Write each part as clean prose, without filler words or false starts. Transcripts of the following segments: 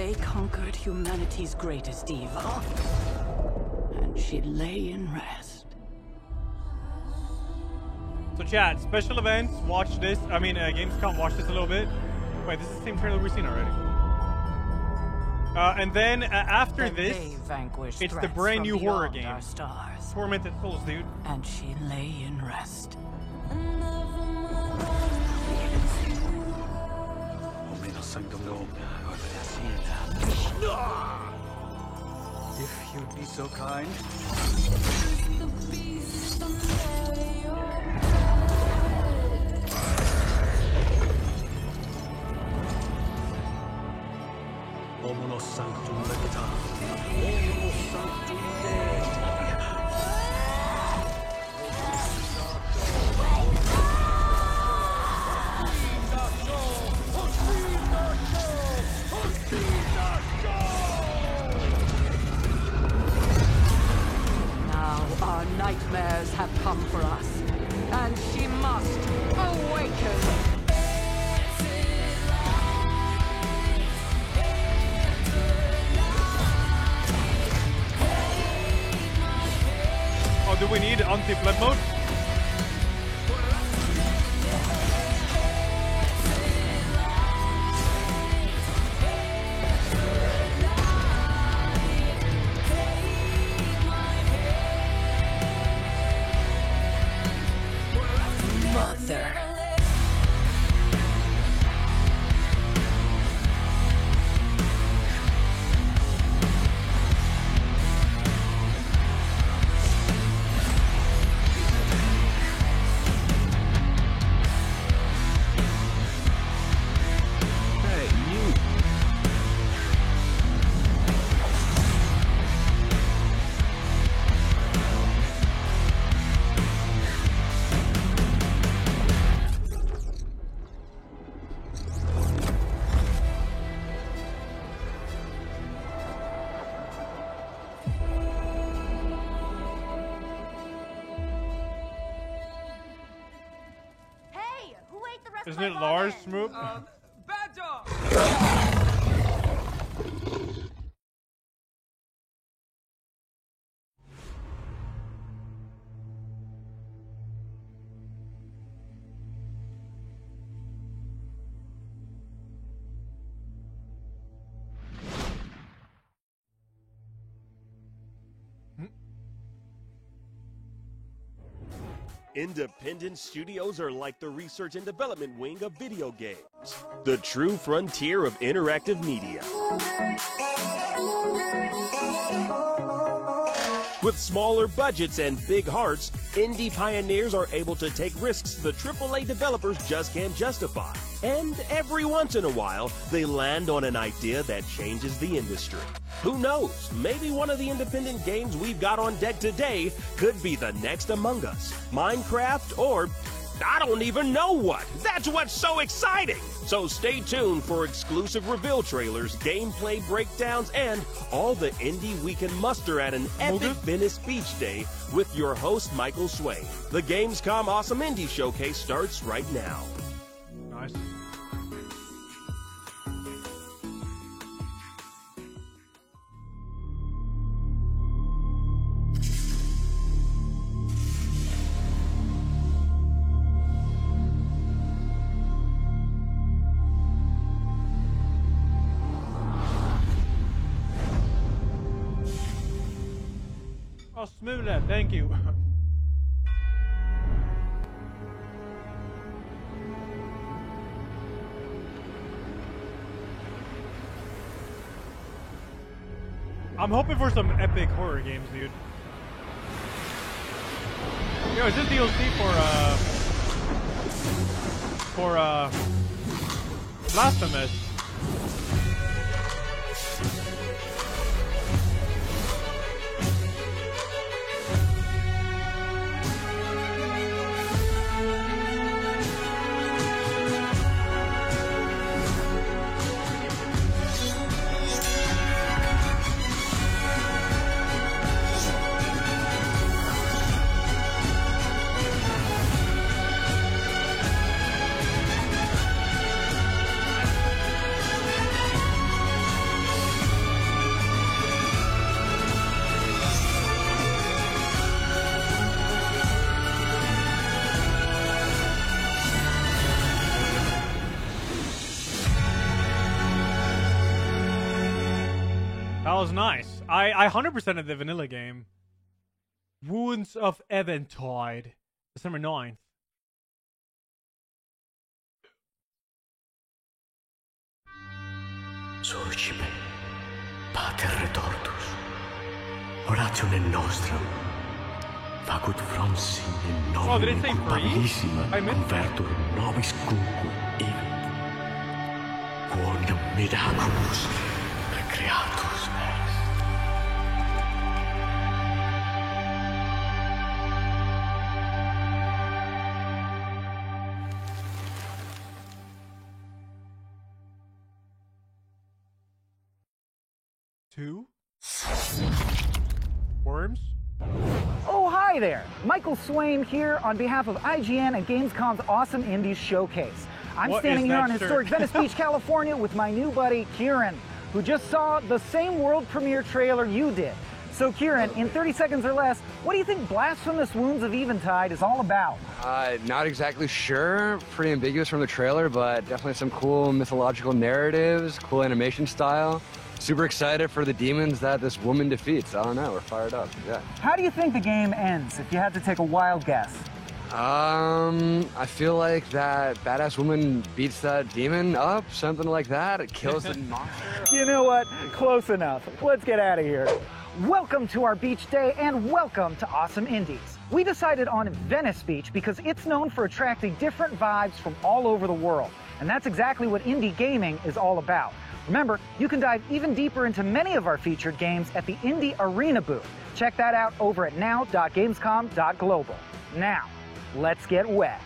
They conquered humanity's greatest evil, and she lay in rest. So chat, special events, watch this. I mean, Gamescom, watch this a little bit. Wait, this is the same trailer we've seen already. And then after this, it's the brand new horror game. Tormented Souls, dude. And she lay in rest. If you'd be so kind. Omonos Sanctum Legita. Omonos Sanctum Dei. Now our nightmares have come for us, and she must awaken. Oh, do we need anti-flood mode? Mother. Isn't it Lars Smoop? Bad job! Independent studios are like the research and development wing of video games, the true frontier of interactive media. With smaller budgets and big hearts, indie pioneers are able to take risks the AAA developers just can't justify. And every once in a while, they land on an idea that changes the industry. Who knows? Maybe one of the independent games we've got on deck today could be the next Among Us, Minecraft, or I don't even know what. That's what's so exciting! So stay tuned for exclusive reveal trailers, gameplay breakdowns, and all the indie we can muster at an epic Venice Beach Day with your host, Michael Swain. The Gamescom Awesome Indie Showcase starts right now. Nice. Oh, Smula, thank you. I'm hoping for some epic horror games, dude. Yo, is this DLC for Blasphemous? That was nice. I 100%ed the vanilla game. Wounds of Eventide. December 9th. Surgipe, pater retortus, orationem nostram, facut fronsine Oh, did it nomen say free? culpabilissima I missed that. convertur nobis cuncum evit, quondam miraculus recreatus est. Two? Worms? Oh, hi there! Michael Swain here on behalf of IGN and Gamescom's Awesome Indies Showcase. I'm What standing is here that on historic shirt? Venice Beach, California with my new buddy, Kieran, who just saw the same world premiere trailer you did. So Kieran, in 30 seconds or less, what do you think Blasphemous Wounds of Eventide is all about? Not exactly sure. Pretty ambiguous from the trailer, but definitely some cool mythological narratives, cool animation style. Super excited for the demons that this woman defeats. I don't know, we're fired up, yeah. How do you think the game ends, if you had to take a wild guess? I feel like that badass woman beats that demon up, something like that. It kills the monster. You know what? Close enough. Let's get out of here. Welcome to our beach day and welcome to Awesome Indies. We decided on Venice Beach because it's known for attracting different vibes from all over the world. And that's exactly what indie gaming is all about. Remember, you can dive even deeper into many of our featured games at the Indie Arena booth. Check that out over at now.gamescom.global. Now, let's get wet.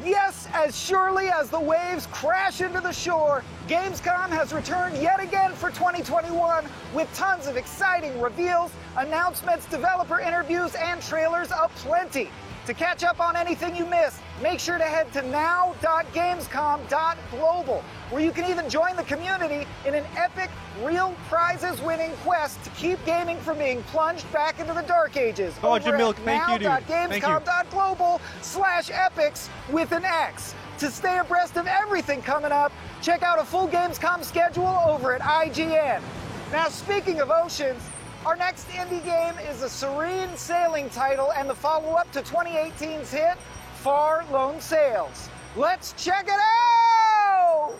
Yes, as surely as the waves crash into the shore, Gamescom has returned yet again for 2021 with tons of exciting reveals, announcements, developer interviews, and trailers aplenty. To catch up on anything you missed, make sure to head to now.gamescom.global, where you can even join the community in an epic, real prizes-winning quest to keep gaming from being plunged back into the dark ages. Oh, Jamil, thank you, dude. Thank you. Now.gamescom.global/epics with an X. To stay abreast of everything coming up, check out a full Gamescom schedule over at IGN. Now, speaking of oceans, our next indie game is a serene sailing title and the follow-up to 2018's hit, Far Lone Sails. Let's check it out!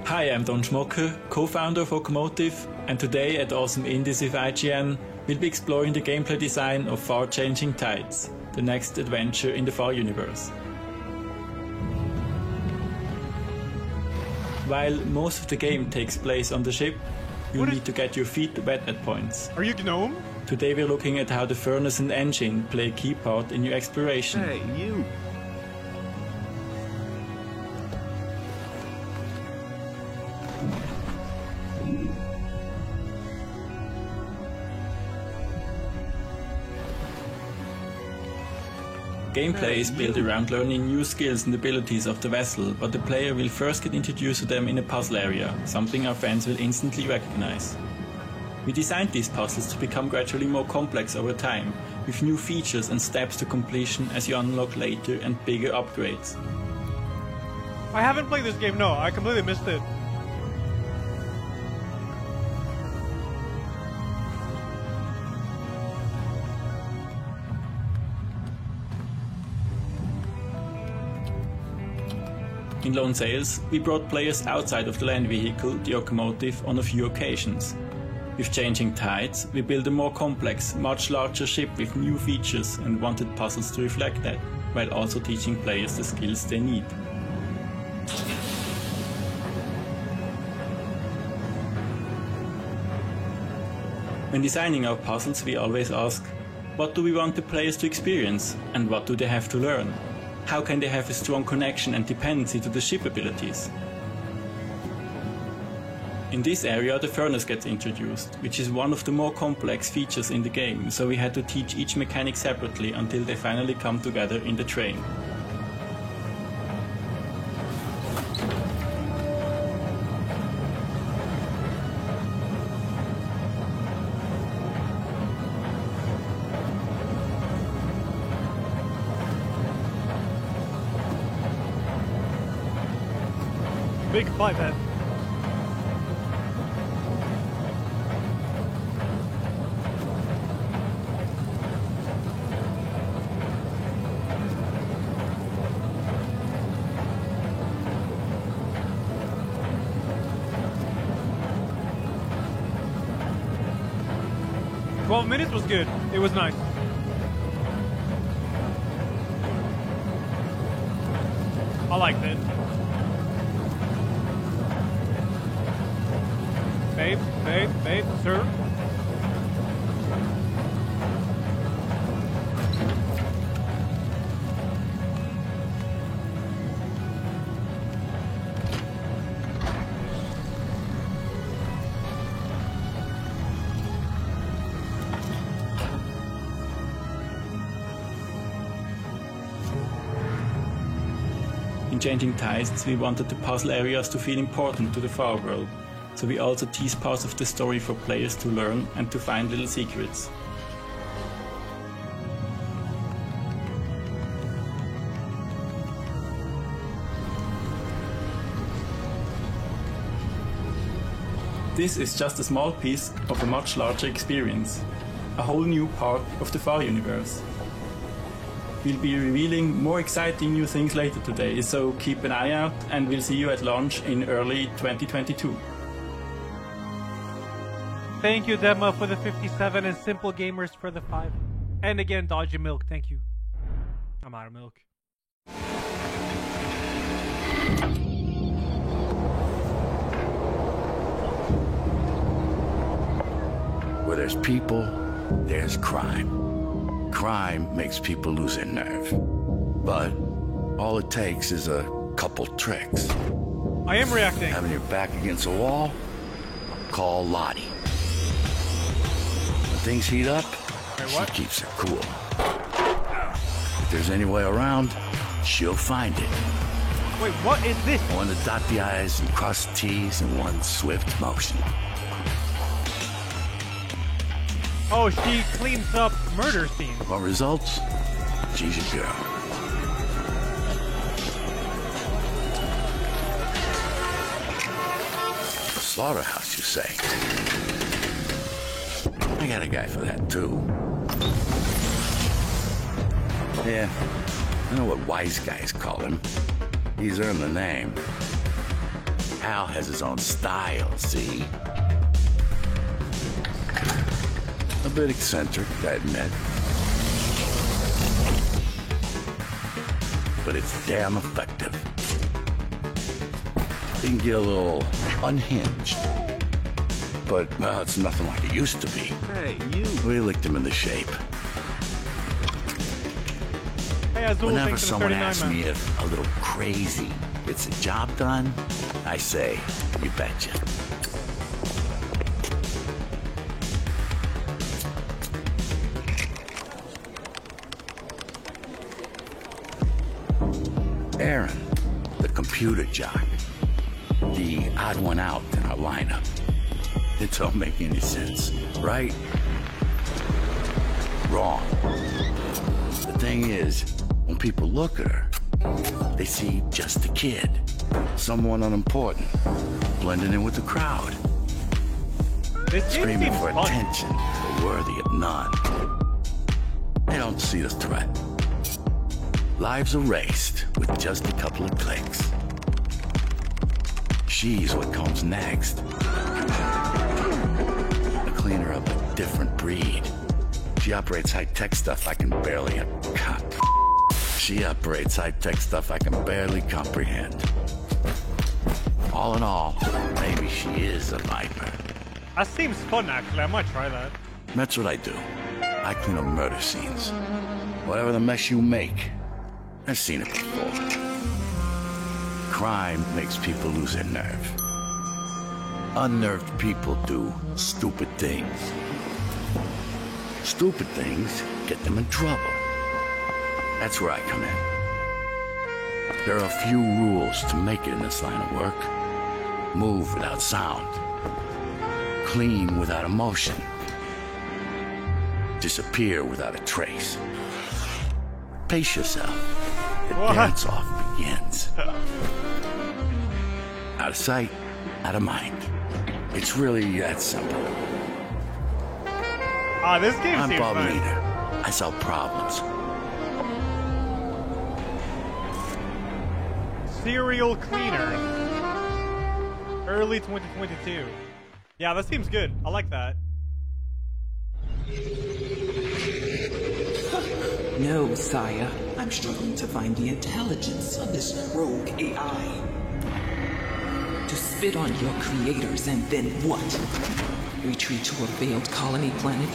Hi, I'm Don Schmocker, co-founder of Okomotive, and today at Awesome Indies with IGN, we'll be exploring the gameplay design of Far Changing Tides, the next adventure in the Far universe. While most of the game takes place on the ship, you need to get your feet wet at points. Are you Gnome? Today we're looking at how the furnace and engine play a key part in your exploration. Hey, you! Gameplay is built around learning new skills and abilities of the vessel, but the player will first get introduced to them in a puzzle area, something our fans will instantly recognize. We designed these puzzles to become gradually more complex over time, with new features and steps to completion as you unlock later and bigger upgrades. I haven't played this game, no. I completely missed it. In Lone Sails, we brought players outside of the land vehicle, the Okomotive, on a few occasions. With Changing Tides, we built a more complex, much larger ship with new features and wanted puzzles to reflect that, while also teaching players the skills they need. When designing our puzzles, we always ask, what do we want the players to experience, and what do they have to learn? How can they have a strong connection and dependency to the ship abilities? In this area, the furnace gets introduced, which is one of the more complex features in the game, so we had to teach each mechanic separately until they finally come together in the train. big fight then. Minutes was good. It was nice. I liked it. Babe, sir. In Changing Tides, we wanted the puzzle areas to feel important to the Far World, so we also tease parts of the story for players to learn and to find little secrets. This is just a small piece of a much larger experience, a whole new part of the Far universe. We'll be revealing more exciting new things later today, so keep an eye out and we'll see you at launch in early 2022. Thank you, Dema, for the 57 and Simple Gamers for the 5. And again, Dodgy Milk, thank you. I'm out of milk. Where there's people, there's crime. Crime makes people lose their nerve. But all it takes is a couple tricks. I am reacting. Having your back against a wall, call Lottie. When things heat up, she keeps it cool. If there's any way around, she'll find it. Wait, what is this? One to dot the I's and cross the T's in one swift motion. Oh, she cleans up murder scenes. What results? She's your girl. Slaughterhouse, you say? I got a guy for that, too. Yeah, I know what wise guys call him. He's earned the name. Al has his own style, see? A bit eccentric, I admit. But it's damn effective. He can get a little unhinged. But, well, it's nothing like it used to be. Hey, you. We licked him into shape. Hey, Azul, Whenever thanks for the someone 39, asks man. me if a little crazy gets the job done, I say, you betcha. Aaron, the computer jock. The odd one out in our lineup. It don't make any sense, right? Wrong. The thing is, when people look at her, they see just a kid. Someone unimportant, blending in with the crowd. This game Screaming seems for fun. attention, but worthy of none. They don't see the threat. Lives erased with just a couple of clicks. She's what comes next. A cleaner of a different breed. She operates high-tech stuff I can barely... She operates high-tech stuff I can barely comprehend. All in all, maybe she is a Viper. That seems fun, actually. I might try that. That's what I do. I clean up murder scenes. Whatever the mess you make, I've seen it before. Crime makes people lose their nerve. Unnerved people do stupid things. Stupid things get them in trouble. That's where I come in. There are a few rules to make it in this line of work. Move without sound. Clean without emotion. Disappear without a trace. Pace yourself. The What? dance-off begins. Out of sight, out of mind. It's really that simple. Ah, this game I'm seems Bob fun. Leader. I solve problems. Serial Cleaner. Early 2022. Yeah, that seems good. I like that. No, sire. I'm struggling to find the intelligence of this rogue AI. To spit on your creators and then what? Retreat to a failed colony planet?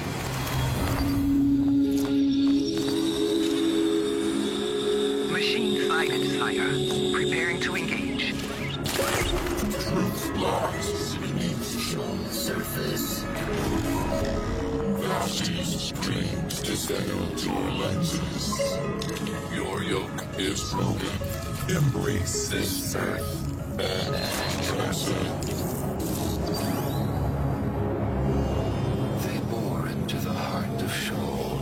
Machine sighted, sire. Preparing to engage. Truth lies beneath the shown surface. Vashti's trained to stand your lenses. Your yoke is broken. Embrace this earth and trust it. They bore into the heart of Sheol.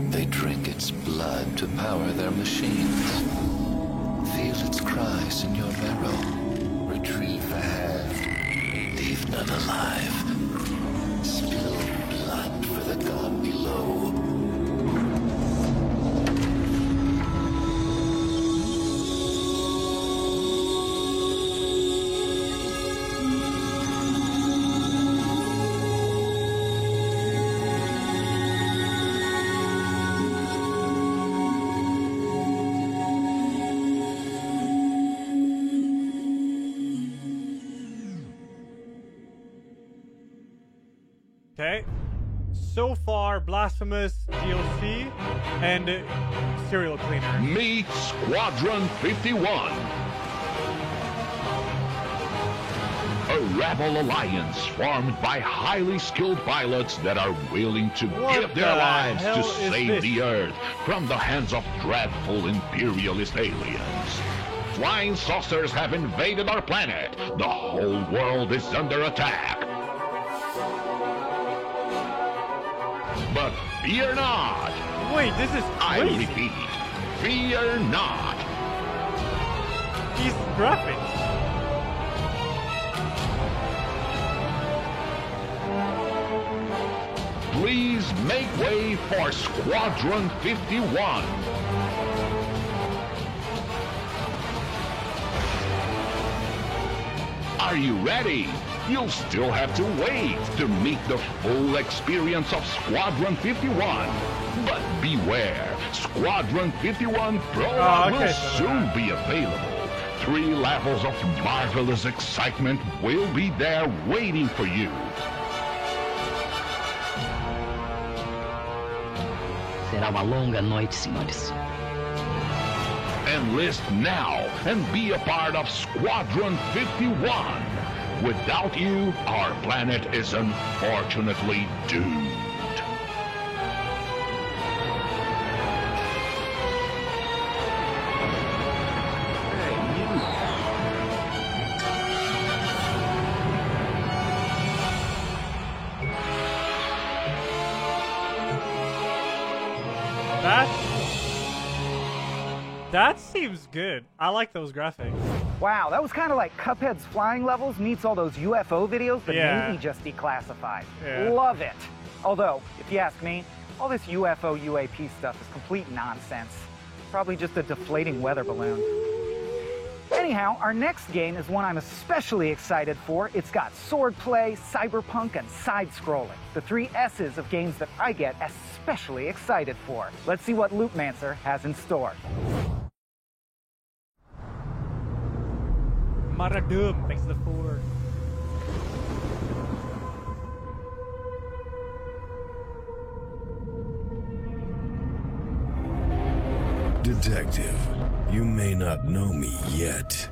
They drink its blood to power their machines. Feel its cries in your marrow. Retrieve a hand. Leave none alive. Spill blood for the god below. Okay. So far, Blasphemous DLC and Serial Cleaner. Meet Squadron 51. A rebel alliance formed by highly skilled pilots that are willing to give their lives to save the Earth from the hands of dreadful imperialist aliens. Flying saucers have invaded our planet. The whole world is under attack. But fear not. Wait, this is crazy. I repeat, fear not. These graphics. Please make way for Squadron 51. Are you ready? You'll still have to wait to meet the full experience of Squadron 51. But beware, Squadron 51 Prologue will soon be available. 3 levels of marvelous excitement will be there waiting for you. Será uma longa noite, senhores. Enlist now and be a part of Squadron 51. Without you, our planet is unfortunately doomed. That seems good. I like those graphics. Wow, that was kind of like Cuphead's flying levels meets all those UFO videos that Yeah. Navy just declassified. Yeah. Love it. Although, if you ask me, all this UFO UAP stuff is complete nonsense. Probably just a deflating weather balloon. Anyhow, our next game is one I'm especially excited for. It's got swordplay, cyberpunk, and side-scrolling. The 3 S's of games that I get especially excited for. Let's see what Loopmancer has in store. Maradum, thanks to the 4. Detective, you may not know me yet.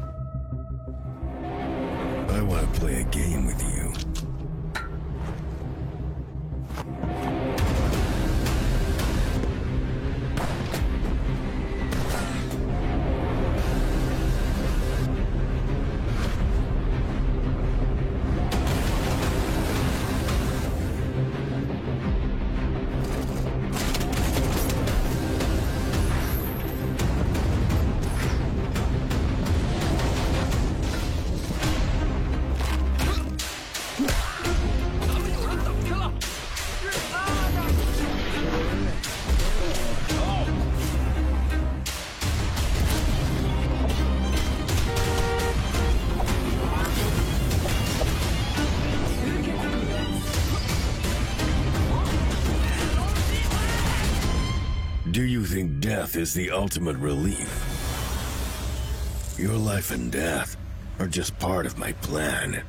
I want to play a game with you. Do you think death is the ultimate relief? Your life and death are just part of my plan.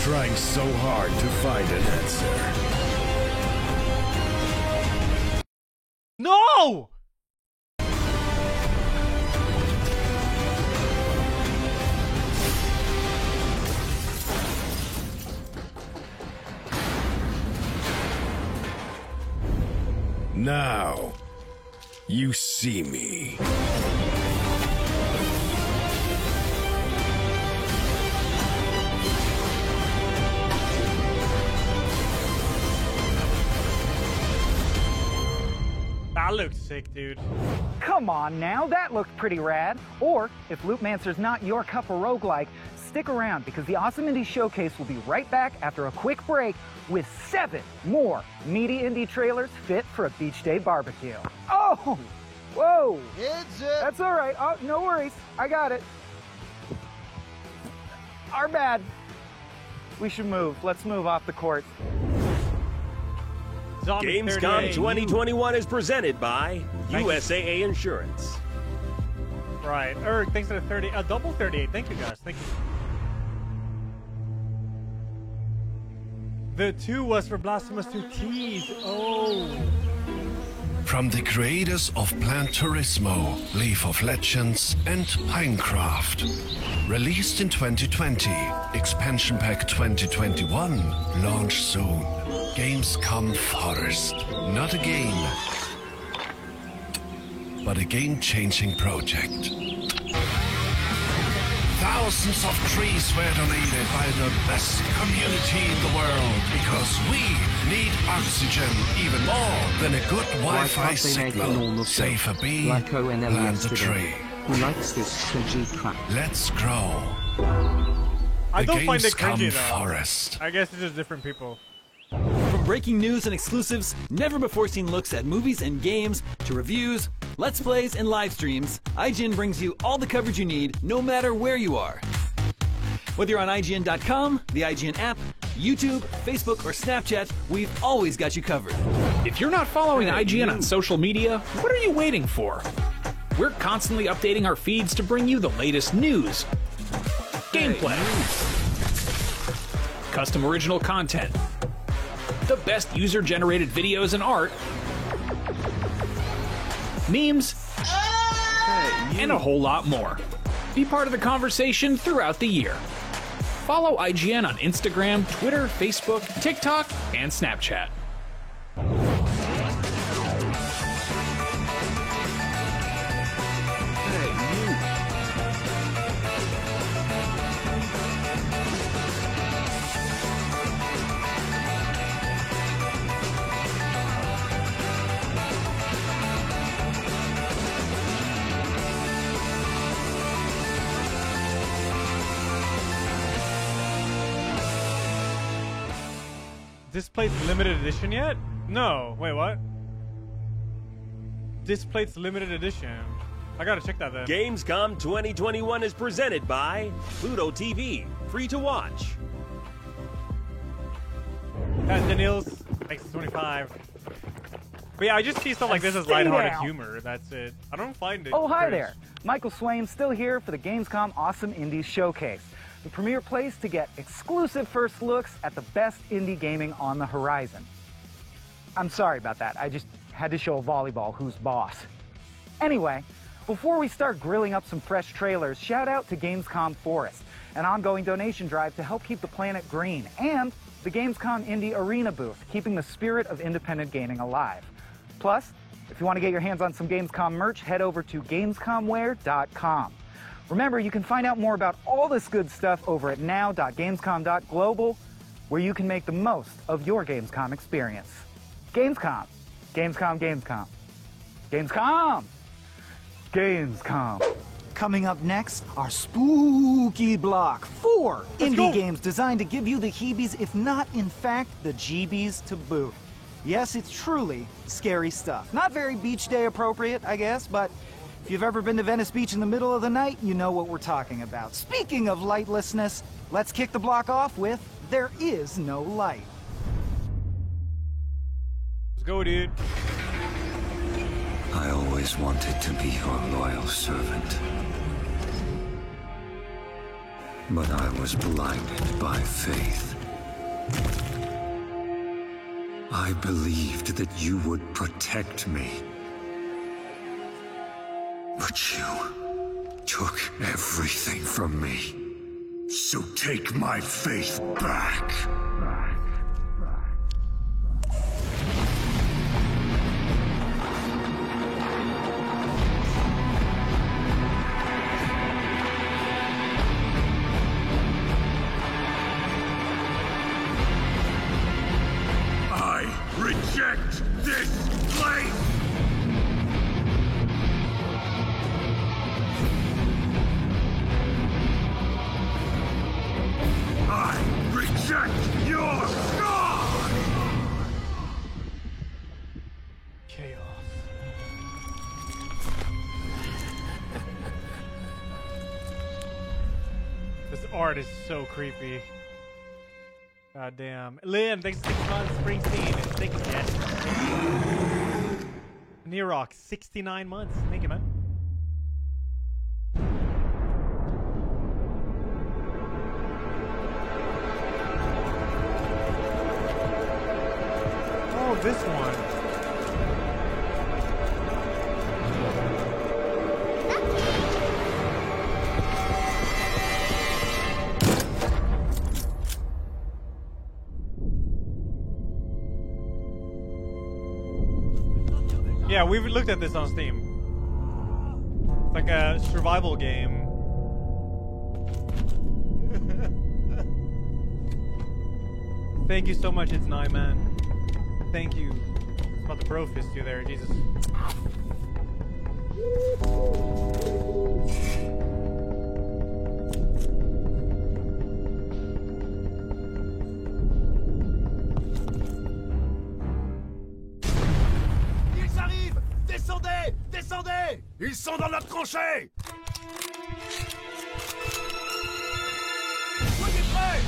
Trying so hard to find an answer. No! Now, you see me. That looked sick, dude. Come on now, that looked pretty rad. Or, if Loopmancer's not your cup of roguelike, stick around because the Awesome Indie Showcase will be right back after a quick break with 7 more meaty indie trailers fit for a beach day barbecue. Oh! Whoa! That's all right. Oh, no worries. I got it. Our bad. We should move. Let's move off the court. Gamescom 2021 is presented by USAA Insurance. Right. Erg, thanks for the double 38. Thank you, guys. Thank you. The 2 was for Blasphemous 2 Tease. Oh. From the creators of Plant Turismo, League of Legends, and Pinecraft. Released in 2020, Expansion Pack 2021, launch soon. Gamescom Forest. Not a game, but a game-changing project. Thousands of trees were donated by the best community in the world because we need oxygen even more than a good Wi-Fi signal. Save a bee, plant a tree. Who likes this cringy crap? Let's grow. I don't find it cringy though. Forest. I guess it's just different people. From breaking news and exclusives, never-before-seen looks at movies and games, to reviews, Let's Plays, and live streams, IGN brings you all the coverage you need, no matter where you are. Whether you're on IGN.com, the IGN app, YouTube, Facebook, or Snapchat, we've always got you covered. If you're not following IGN on social media, what are you waiting for? We're constantly updating our feeds to bring you the latest news, gameplay, custom original content, the best user-generated videos and art, memes, and a whole lot more. Be part of the conversation throughout the year. Follow IGN on Instagram, Twitter, Facebook, TikTok, and Snapchat. This plate's limited edition yet? No. Wait, what? This plate's limited edition. I gotta check that then. Gamescom 2021 is presented by Pluto TV. Free to watch. Pat Daniels, thanks to 25. But yeah, I just see stuff like this as lighthearted humor. That's it. I don't find it. Oh, hi there. Michael Swain still here for the Gamescom Awesome Indies Showcase, the premier place to get exclusive first looks at the best indie gaming on the horizon. I'm sorry about that. I just had to show a volleyball who's boss. Anyway, before we start grilling up some fresh trailers, shout out to Gamescom Forest, an ongoing donation drive to help keep the planet green, and the Gamescom Indie Arena booth, keeping the spirit of independent gaming alive. Plus, if you want to get your hands on some Gamescom merch, head over to gamescomware.com. Remember, you can find out more about all this good stuff over at now.gamescom.global, where you can make the most of your Gamescom experience. Gamescom. Gamescom, Gamescom. Gamescom! Gamescom. Coming up next, our spooky block. 4 indie games designed to give you the heebies, if not, in fact, the jeebies to boot. Yes, it's truly scary stuff. Not very beach day appropriate, I guess, but if you've ever been to Venice Beach in the middle of the night, you know what we're talking about. Speaking of lightlessness, let's kick the block off with There Is No Light. Let's go, dude. I always wanted to be your loyal servant. But I was blinded by faith. I believed that you would protect me. But you took everything from me. So take my faith back. Reject this place! I reject your God! Chaos. This art is so creepy. God damn. Lynn, thanks for 6 months. Springsteen, thank you, yes. Nerox, 69 months. Thank you, man. Oh, this one. Yeah, we've looked at this on Steam. It's like a survival game. Thank you so much, it's 9 man. Thank you. It's about the bro fist you there, Jesus. Descendez! Descendez! Ils sont dans notre tranchée! Soyez prêts!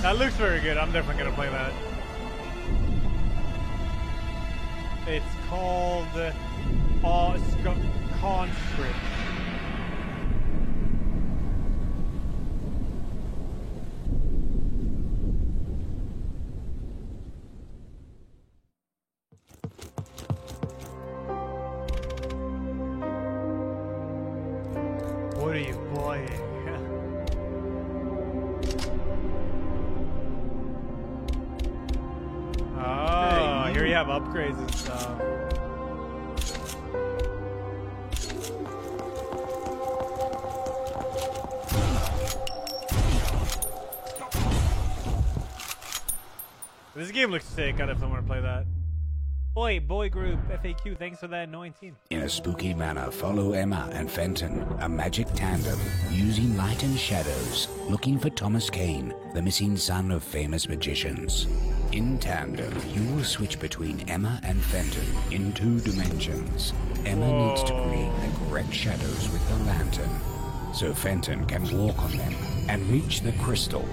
That looks very good. I'm definitely gonna play that. It's called Conscript. What are you playing? Oh, here you have upgrades and stuff. This game looks sick. I definitely want to play that. Oi, boy group FAQ, thanks for that 19. In a spooky manner, follow Emma and Fenton, a magic tandem, using light and shadows, looking for Thomas Kane, the missing son of famous magicians. In tandem, you will switch between Emma and Fenton in 2 dimensions. Emma needs to create the correct shadows with the lantern, so Fenton can walk on them and reach the crystal.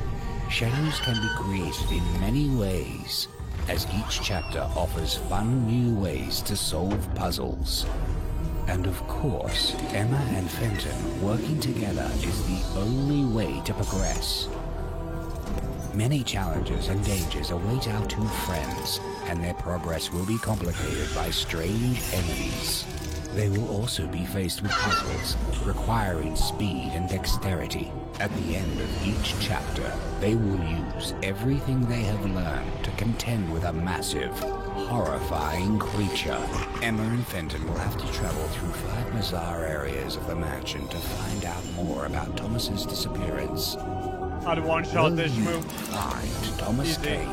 Shadows can be created in many ways, as each chapter offers fun new ways to solve puzzles. And of course, Emma and Fenton working together is the only way to progress. Many challenges and dangers await our 2 friends, and their progress will be complicated by strange enemies. They will also be faced with puzzles requiring speed and dexterity. At the end of each chapter, they will use everything they have learned to contend with a massive, horrifying creature. Emma and Fenton will have to travel through 5 bizarre areas of the mansion to find out more about Thomas's disappearance. I'd one-shot this move. Find Thomas Kane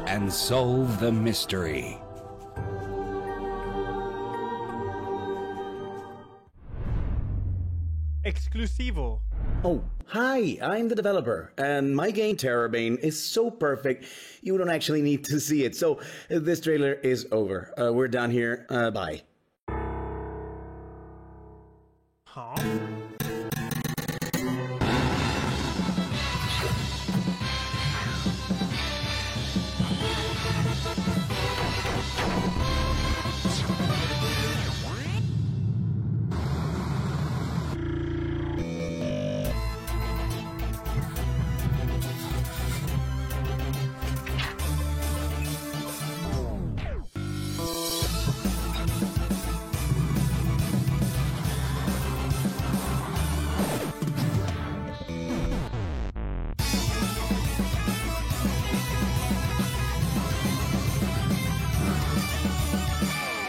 and solve the mystery. Exclusivo. Oh, hi, I'm the developer, and my game Terrorbane is so perfect, you don't actually need to see it. So, this trailer is over. We're done here. Bye. Huh?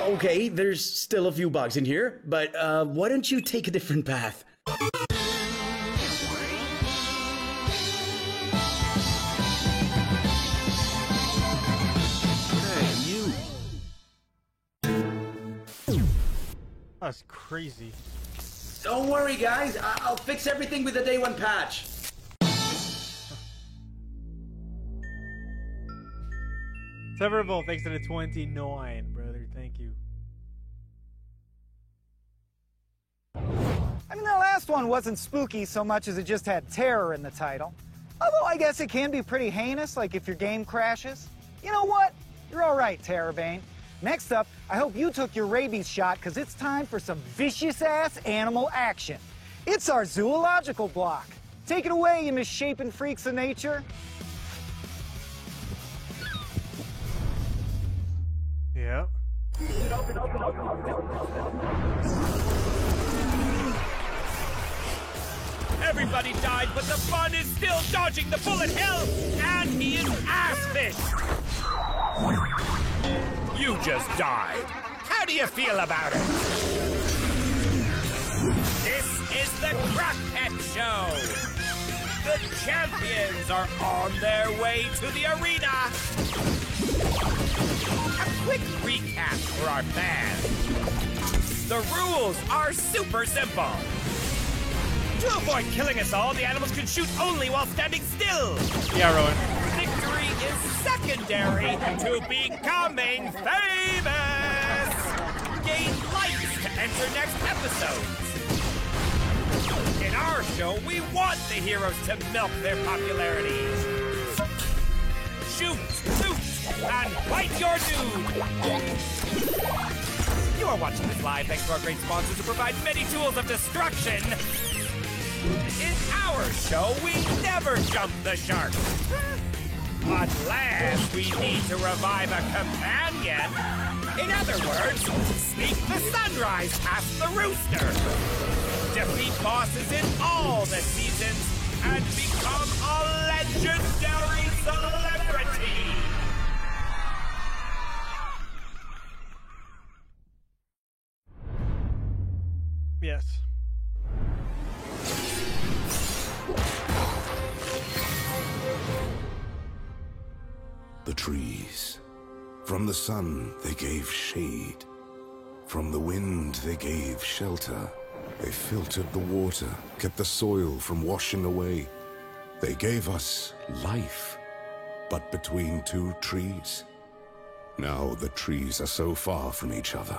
Okay, there's still a few bugs in here, but why don't you take a different path? Hey, you. That's crazy. Don't worry, guys. I'll fix everything with the day 1 patch. Severable, thanks to the 29, brother. Thank you. I mean, the last one wasn't spooky so much as it just had terror in the title. Although I guess it can be pretty heinous, like if your game crashes. You know what? You're all right, Terrorbane. Next up, I hope you took your rabies shot, because it's time for some vicious-ass animal action. It's our zoological block. Take it away, you misshapen freaks of nature. Yeah. Everybody died, but the fun is still dodging the bullet hell, and he is ass-fished. You just died. How do you feel about it? This is the Crockpet Show. The champions are on their way to the arena. A quick recap for our fans. The rules are super simple. To avoid killing us all, the animals can shoot only while standing still. Yeah, Rowan. Victory is secondary to becoming famous. Gain likes to enter next episodes. In our show, we want the heroes to milk their popularity. Shoot, and bite your dude. You are watching this live thanks to our great sponsors who provide many tools of destruction. In our show, we never jump the shark. Unless we need to revive a companion. In other words, sneak the sunrise past the rooster. Defeat bosses in all the seasons and become a legendary celebrity. Yes. The trees, From the sun, they gave shade. From the wind, they gave shelter. They filtered the water, kept the soil from washing away. They gave us life, but between two trees. Now the trees are so far from each other.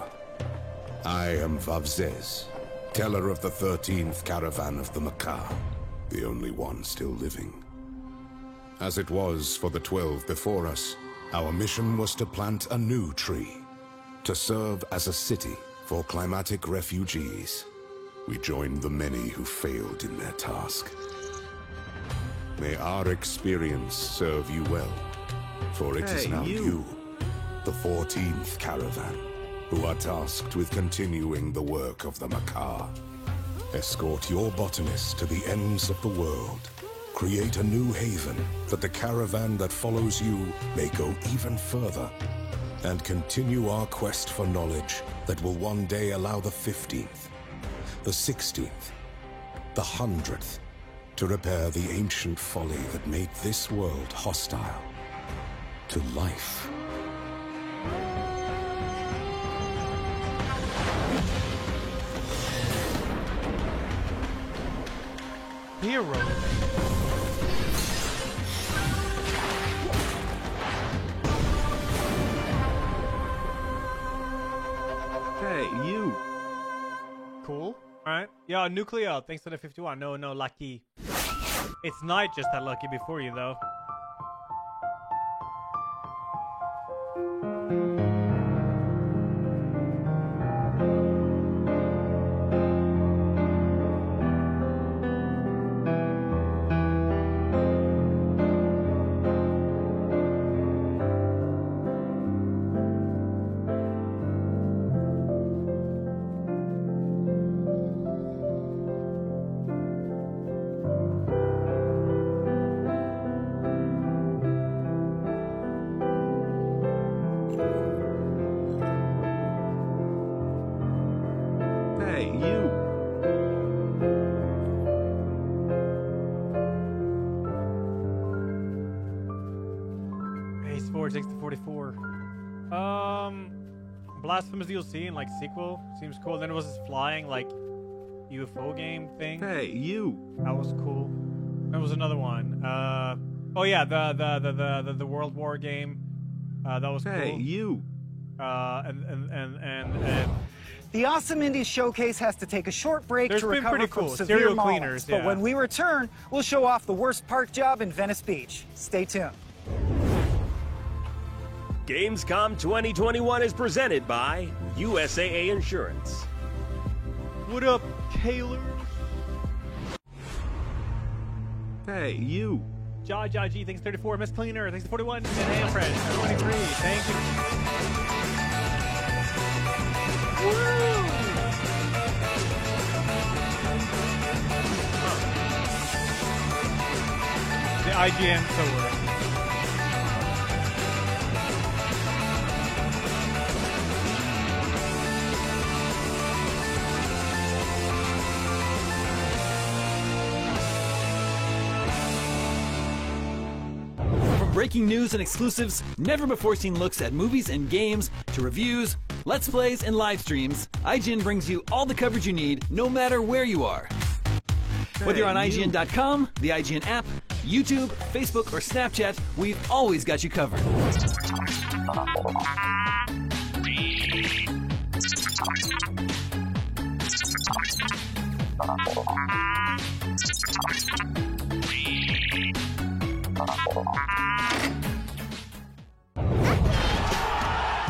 I am Vavzez, teller of the 13th caravan of the Makar, the only one still living. As it was for the 12 before us, our mission was to plant a new tree, to serve as a city for climatic refugees. We joined the many who failed in their task. May our experience serve you well, for it is now you, the 14th caravan, who are tasked with continuing the work of the Makar. Escort your botanists to the ends of the world. Create a new haven, that the caravan that follows you may go even further, and continue our quest for knowledge that will one day allow the 15th, the 16th, the 100th, to repair the ancient folly that made this world hostile to life. Hero. Hey, you. Cool. Alright. Yo, Nucleo, thanks for the 51. No, lucky. It's Knight just that lucky before you, though. Blasphemous DLC and like sequel seems cool. Then it was this flying like UFO game thing. Hey, you. That was cool. There was another one. Oh yeah, the World War game. That was cool. Hey, you. And the Awesome Indies Showcase has to take a short break to recover from severe malls. But when we return, we'll show off the worst park job in Venice Beach. Stay tuned. Gamescom 2021 is presented by USAA Insurance. What up, Taylor? Hey, you. Jaw G, thanks 34. Miss Cleaner, thanks 41. And Amfred, 23. Thank you. Woo! The IGN so worth. Breaking news and exclusives, never-before-seen looks at movies and games, to reviews, Let's Plays, and live streams, IGN brings you all the coverage you need, no matter where you are. Whether you're on IGN.com, the IGN app, YouTube, Facebook, or Snapchat, we've always got you covered.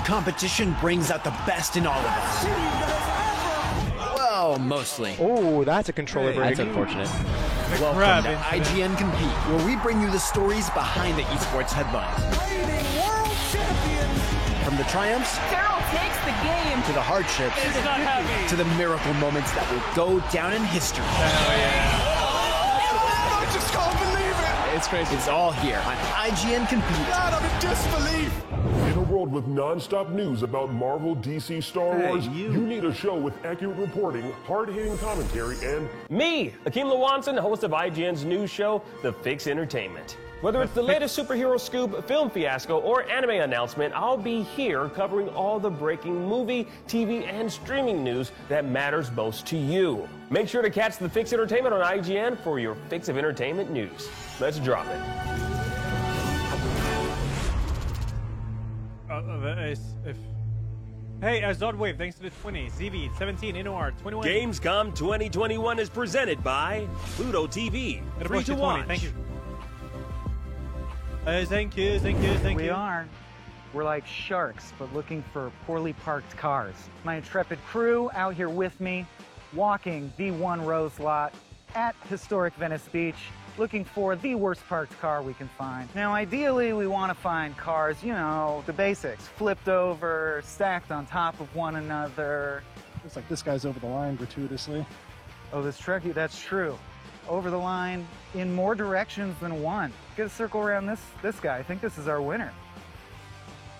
Competition brings out the best in all of us. Well, mostly. Oh, that's a controller break. That's unfortunate. Welcome to IGN Compete, where we bring you the stories behind the esports headlines. Reigning world champion. From the triumphs Daryl takes the game to the hardships to the miracle moments that will go down in history. I just can't believe it. It's crazy. It's all here on IGN Compete. God, I'm in disbelief. In a world with non-stop news about Marvel, DC, Star Wars, you need a show with accurate reporting, hard-hitting commentary, and me, Akeem Lawanson, host of IGN's news show, The Fix Entertainment. Whether it's the latest superhero scoop, film fiasco, or anime announcement, I'll be here covering all the breaking movie, TV, and streaming news that matters most to you. Make sure to catch The Fix Entertainment on IGN for your fix of entertainment news. Let's drop it. Hey, Zodwave, thanks to the 20. ZV, 17, Inuar, 21. Gamescom 2021 is presented by Pluto TV. Free to watch. Thank you. Thank you. We are. We're like sharks, but looking for poorly parked cars. My intrepid crew out here with me, walking the one rose lot at historic Venice Beach, looking for the worst parked car we can find. Now, ideally, we want to find cars, you know, the basics, flipped over, stacked on top of one another. Looks like this guy's over the line gratuitously. Oh, this Trekkie, that's true. Over the line in more directions than one. Get a circle around this guy. I think this is our winner.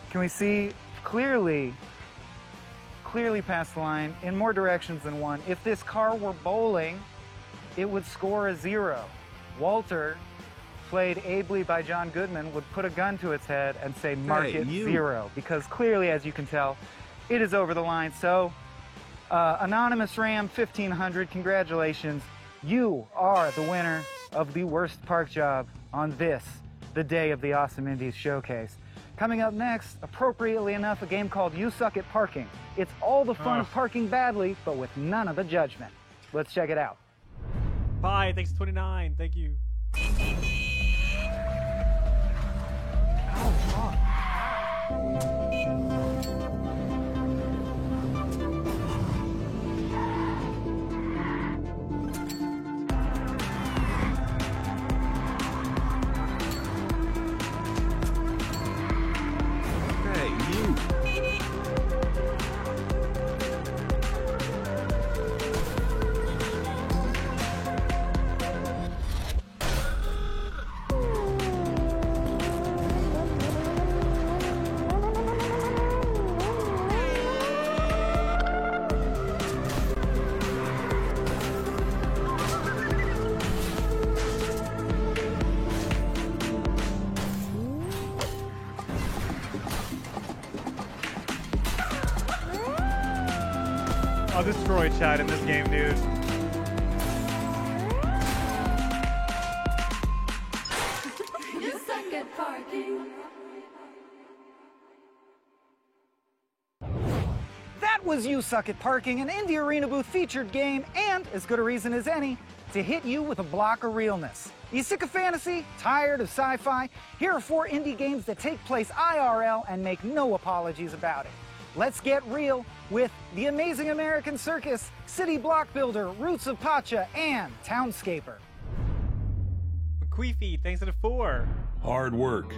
Can we see clearly past the line in more directions than one? If this car were bowling, it would score a 0. Walter, played ably by John Goodman, would put a gun to its head and say, mark it 0. Because clearly, as you can tell, it is over the line. So, Anonymous Ram 1500, congratulations. You are the winner of the worst park job on this, the day of the Awesome Indies Showcase. Coming up next, appropriately enough, a game called You Suck at Parking. It's all the fun of parking badly, but with none of the judgment. Let's check it out. Bye, thanks 29, thank you. I'll destroy chat in this game, dude. You suck at parking. That was You Suck at Parking, an Indie Arena Booth featured game, and as good a reason as any to hit you with a block of realness. You sick of fantasy? Tired of sci-fi? Here are 4 indie games that take place IRL and make no apologies about it. Let's get real with The Amazing American Circus, City Block Builder, Roots of Pacha, and Townscaper. Queefy, thanks to the 4. Hard work.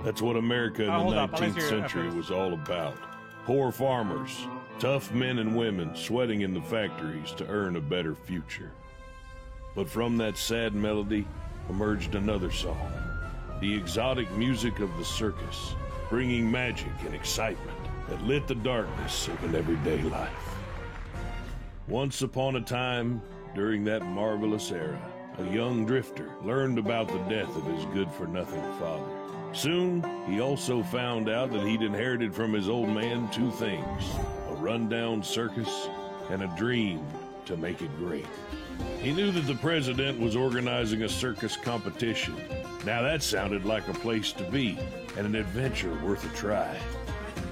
That's what America in the 19th century was all about. Poor farmers, tough men and women sweating in the factories to earn a better future. But from that sad melody emerged another song, the exotic music of the circus, bringing magic and excitement that lit the darkness of an everyday life. Once upon a time, during that marvelous era, a young drifter learned about the death of his good-for-nothing father. Soon, he also found out that he'd inherited from his old man 2 things, a rundown circus and a dream to make it great. He knew that the president was organizing a circus competition. Now that sounded like a place to be, and an adventure worth a try.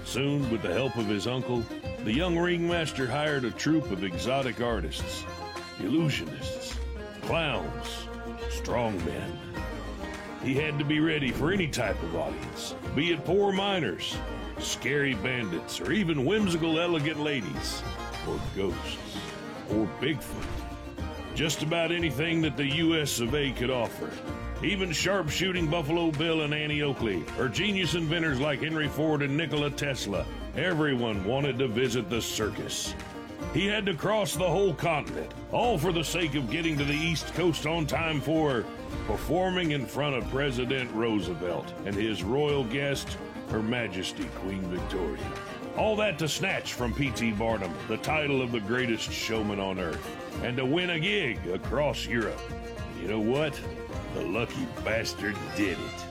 Soon, with the help of his uncle, the young ringmaster hired a troupe of exotic artists, illusionists, clowns, strongmen. He had to be ready for any type of audience, be it poor miners, scary bandits, or even whimsical elegant ladies, or ghosts, or Bigfoot. Just about anything that the U.S. of A. could offer. Even sharpshooting Buffalo Bill and Annie Oakley, or genius inventors like Henry Ford and Nikola Tesla. Everyone wanted to visit the circus. He had to cross the whole continent, all for the sake of getting to the East Coast on time for performing in front of President Roosevelt and his royal guest, Her Majesty Queen Victoria. All that to snatch from P.T. Barnum the title of the greatest showman on earth, and to win a gig across Europe. You know what? The lucky bastard did it.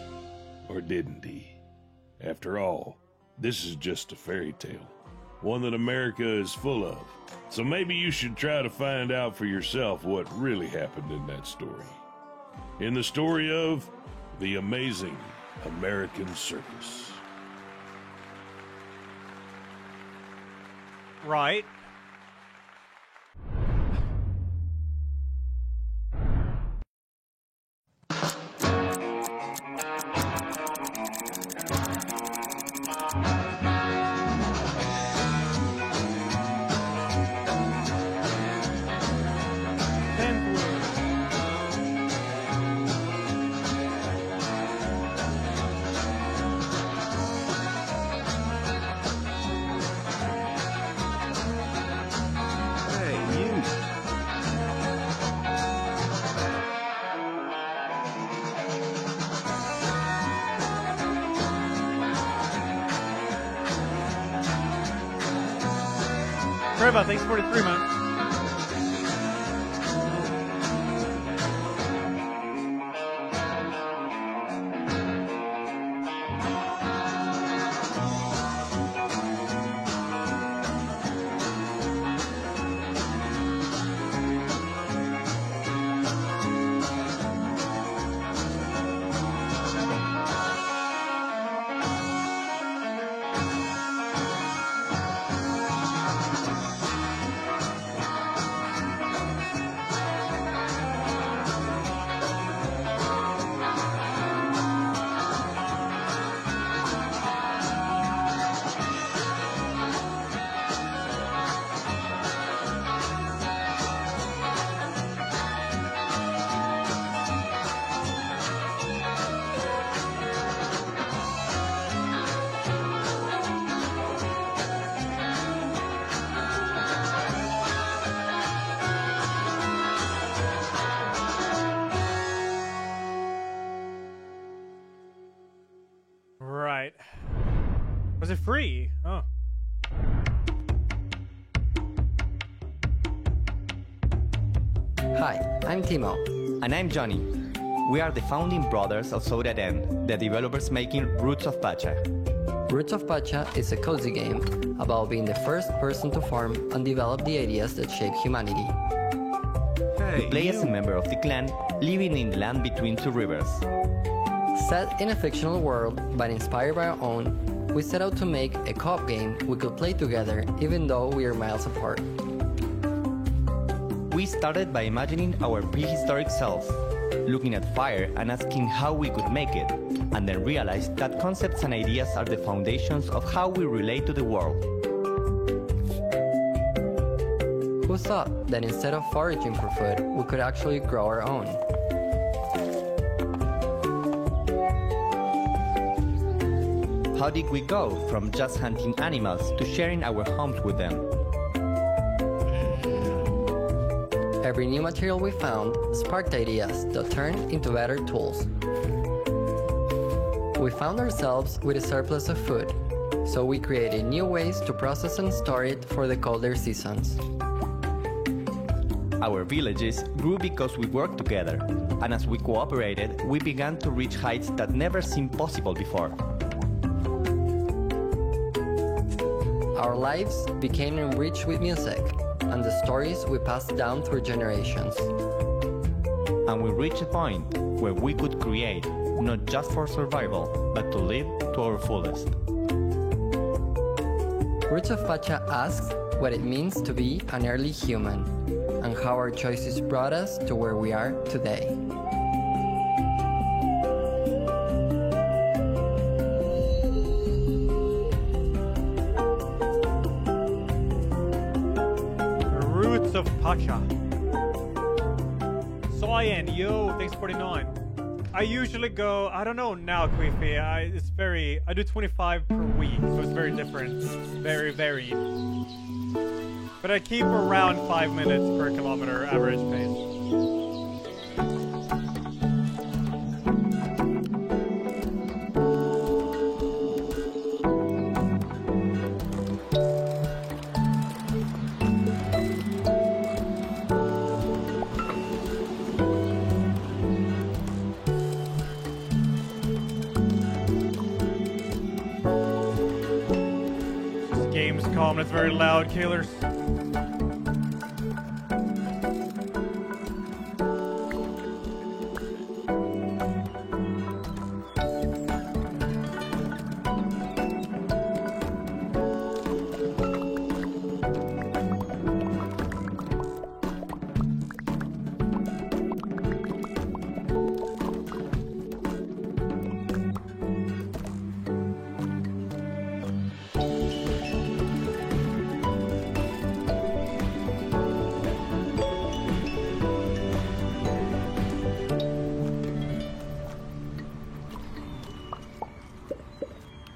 Or didn't he? After all, this is just a fairy tale. One that America is full of. So maybe you should try to find out for yourself what really happened in that story. In the story of the amazing American circus. Right. Trevor, thanks for the 3 months. Was it free? Oh. Hi, I'm Timo. And I'm Johnny. We are the founding brothers of Soda Den, the developers making Roots of Pacha. Roots of Pacha is a cozy game about being the first person to form and develop the ideas that shape humanity. We play as a member of the clan, living in the land between two rivers. Set in a fictional world, but inspired by our own, we set out to make a co-op game we could play together even though we are miles apart. We started by imagining our prehistoric selves, looking at fire and asking how we could make it, and then realized that concepts and ideas are the foundations of how we relate to the world. Who thought that instead of foraging for food, we could actually grow our own? How did we go from just hunting animals to sharing our homes with them? Every new material we found sparked ideas that turned into better tools. We found ourselves with a surplus of food, so we created new ways to process and store it for the colder seasons. Our villages grew because we worked together, and as we cooperated, we began to reach heights that never seemed possible before. Our lives became enriched with music and the stories we passed down through generations. And we reached a point where we could create, not just for survival, but to live to our fullest. Roots of Pacha asks what it means to be an early human and how our choices brought us to where we are today. Of Pacha. Cyan, yo, thanks 49. I usually go, I don't know now, Queefy. I do 25 per week, so it's very different. Very varied. But I keep around 5 minutes per kilometer average pace. mom that's very loud, Killers.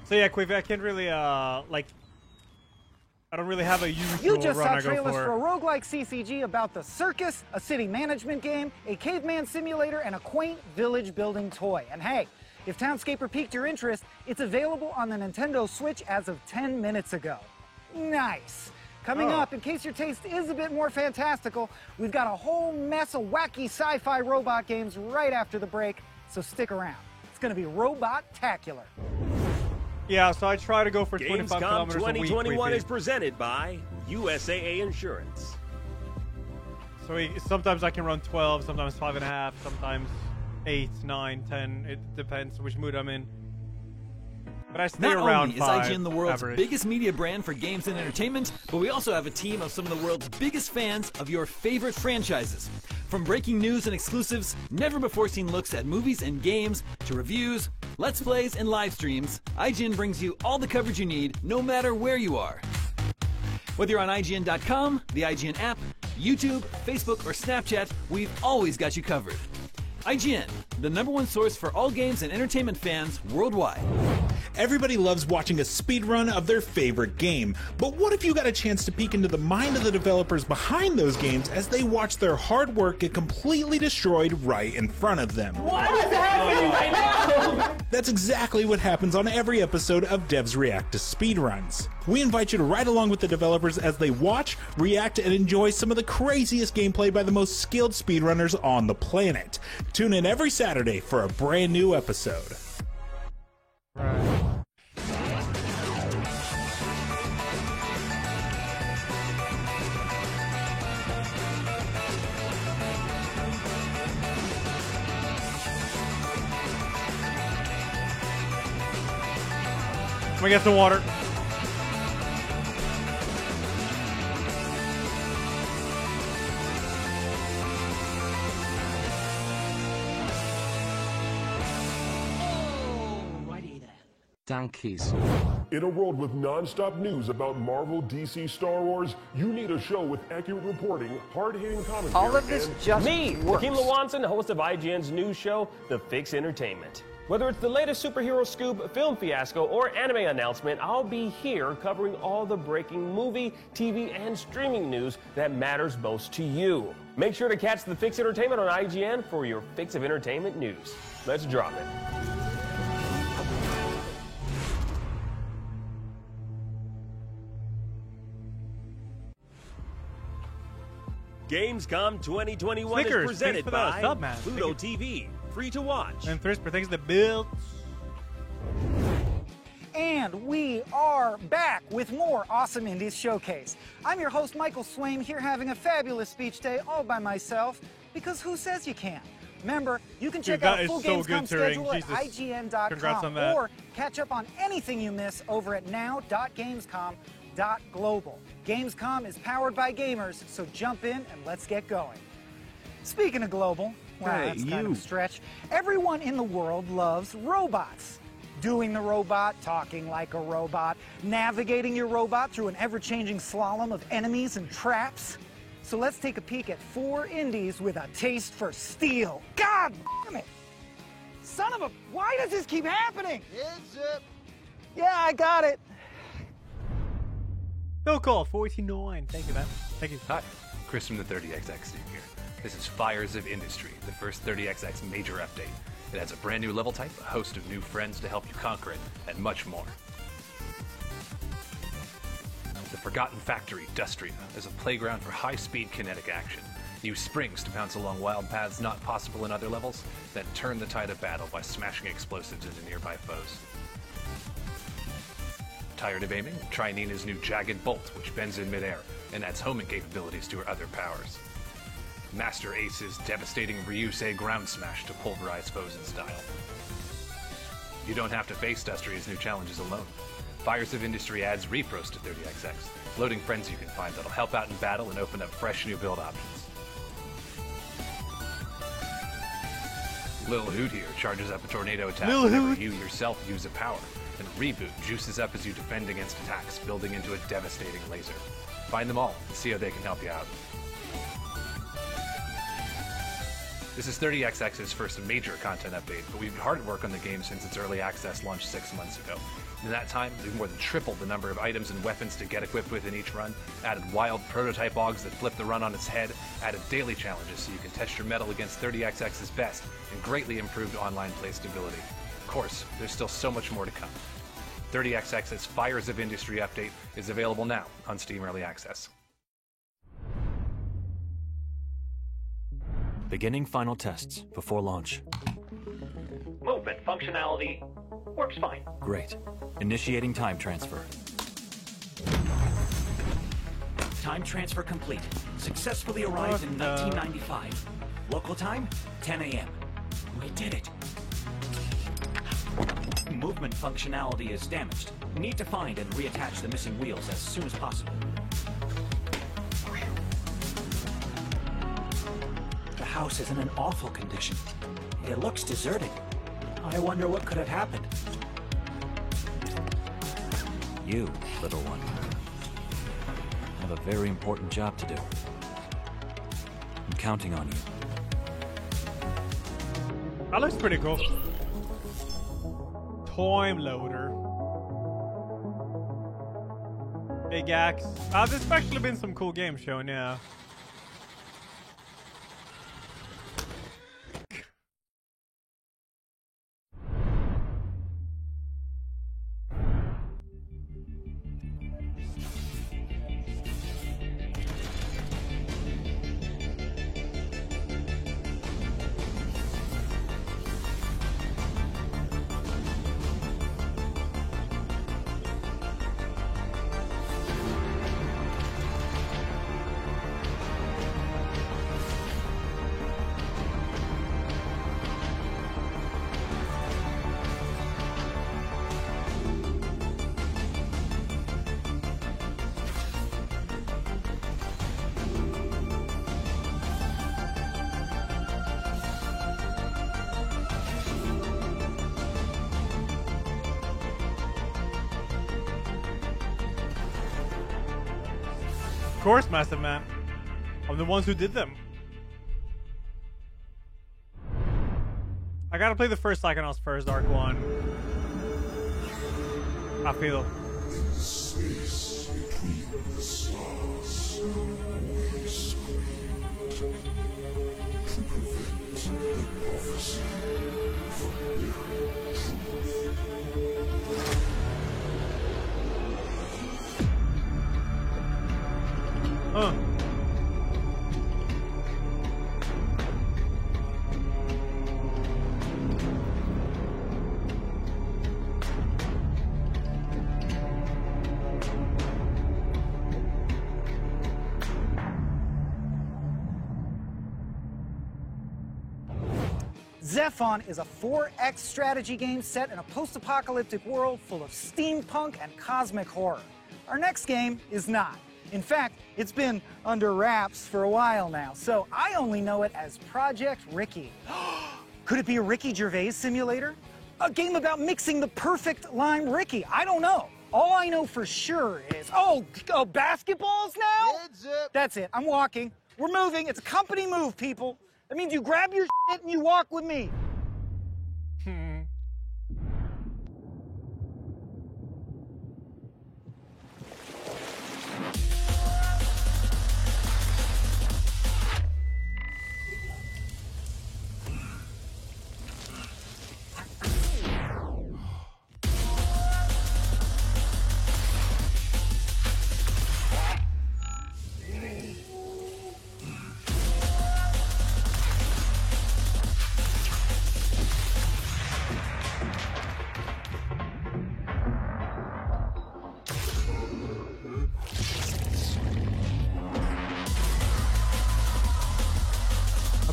So yeah, Quiv, I can't really, like, I don't really have a usual You just run saw I go trailers for. for a roguelike CCG about the circus, a city management game, a caveman simulator, and a quaint village building toy. And hey, if Townscaper piqued your interest, it's available on the Nintendo Switch as of 10 minutes ago. Nice. Coming up, in case your taste is a bit more fantastical, we've got a whole mess of wacky sci-fi robot games right after the break, so stick around. It's going to be Robot-tacular. Yeah, so I try to go for 25 Gamescom kilometers a week. 2021 is presented by USAA Insurance. So sometimes I can run 12, sometimes 5.5, sometimes 8, 9, 10. It depends which mood I'm in. But I stay Not around only 5. is IGN the world's average. biggest media brand for games and entertainment, but we also have a team of some of the world's biggest fans of your favorite franchises. From breaking news and exclusives, never-before-seen looks at movies and games, to reviews, let's plays, and live streams, IGN brings you all the coverage you need, no matter where you are. Whether you're on IGN.com, the IGN app, YouTube, Facebook, or Snapchat, we've always got you covered. IGN, the #1 source for all games and entertainment fans worldwide. Everybody loves watching a speedrun of their favorite game, but what if you got a chance to peek into the mind of the developers behind those games as they watch their hard work get completely destroyed right in front of them? What is happening right now? That's exactly what happens on every episode of Devs React to Speedruns. We invite you to ride along with the developers as they watch, react, and enjoy some of the craziest gameplay by the most skilled speedrunners on the planet. Tune in every Saturday for a brand new episode. Let me get some water. Donkeys. In a world with non-stop news about Marvel, DC, Star Wars, you need a show with accurate reporting, hard-hitting commentary. All of this just Me, works. Hakeem Lawanson, host of IGN's news show, The Fix Entertainment. Whether it's the latest superhero scoop, film fiasco, or anime announcement, I'll be here covering all the breaking movie, TV, and streaming news that matters most to you. Make sure to catch The Fix Entertainment on IGN for your fix of entertainment news. Let's drop it. Gamescom 2021 Snickers, is presented thanks for that by sub, man. Pluto TV, free to watch. And Thrisper, thanks the build. And we are back with more Awesome Indies Showcase. I'm your host, Michael Swaim, here having a fabulous speech day all by myself, because who says you can't? Remember, you can check out a full Gamescom schedule at IGN.com or catch up on anything you miss over at now.gamescom.global. Gamescom is powered by gamers, so jump in and let's get going. Speaking of global, wow, that's kind of a stretch. Everyone in the world loves robots. Doing the robot, talking like a robot, navigating your robot through an ever-changing slalom of enemies and traps. So let's take a peek at 4 indies with a taste for steel. God damn it! Son of a... Why does this keep happening? Yeah, I got it. Bill Call 49. Thank you, man. Thank you. Hi, Chris from the 30XX team here. This is Fires of Industry, the first 30XX major update. It has a brand new level type, a host of new friends to help you conquer it, and much more. The Forgotten Factory, Dustria, is a playground for high-speed kinetic action. Use springs to bounce along wild paths not possible in other levels, then turn the tide of battle by smashing explosives into nearby foes. Tired of aiming? Try Nina's new Jagged Bolt, which bends in midair and adds homing capabilities to her other powers. Master Ace's devastating Ryusei Ground Smash to pulverize foes in style. You don't have to face Dustria's new challenges alone. Fires of Industry adds repros to 30XX, floating friends you can find that'll help out in battle and open up fresh new build options. Lil Hoot here charges up a tornado attack whenever you yourself use a power, and Reboot juices up as you defend against attacks, building into a devastating laser. Find them all and see how they can help you out. This is 30XX's first major content update, but we've been hard at work on the game since its early access launch 6 months ago. In that time, we've more than tripled the number of items and weapons to get equipped with in each run, added wild prototype augs that flip the run on its head, added daily challenges so you can test your mettle against 30XX's best, and greatly improved online play stability. Of course, there's still so much more to come. 30XX's Fires of Industry update is available now on Steam Early Access. Beginning final tests before launch. Movement functionality works fine. Great. Initiating time transfer. Time transfer complete. Successfully arrived in 1995. Local time, 10 a.m. We did it. Movement functionality is damaged. We need to find and reattach the missing wheels as soon as possible. The house is in an awful condition. It looks deserted. I wonder what could have happened. You, little one, have a very important job to do. I'm counting on you. That looks pretty cool. Time loader. Big axe. There's actually been some cool games shown, yeah. Of course, Massive Man. I'm the ones who did them. I gotta play the first Psychonauts first, Arc 1. I feel. Space between the stars. We screamed to prevent the prophecy from bearing truth. Zephon is a 4X strategy game set in a post-apocalyptic world full of steampunk and cosmic horror. Our next game is not. In fact, it's been under wraps for a while now, so I only know it as Project Ricky. Could it be a Ricky Gervais simulator? A game about mixing the perfect lime Ricky? I don't know. All I know for sure is, basketballs now? That's it, I'm walking. We're moving, it's a company move, people. That means you grab your shit and you walk with me.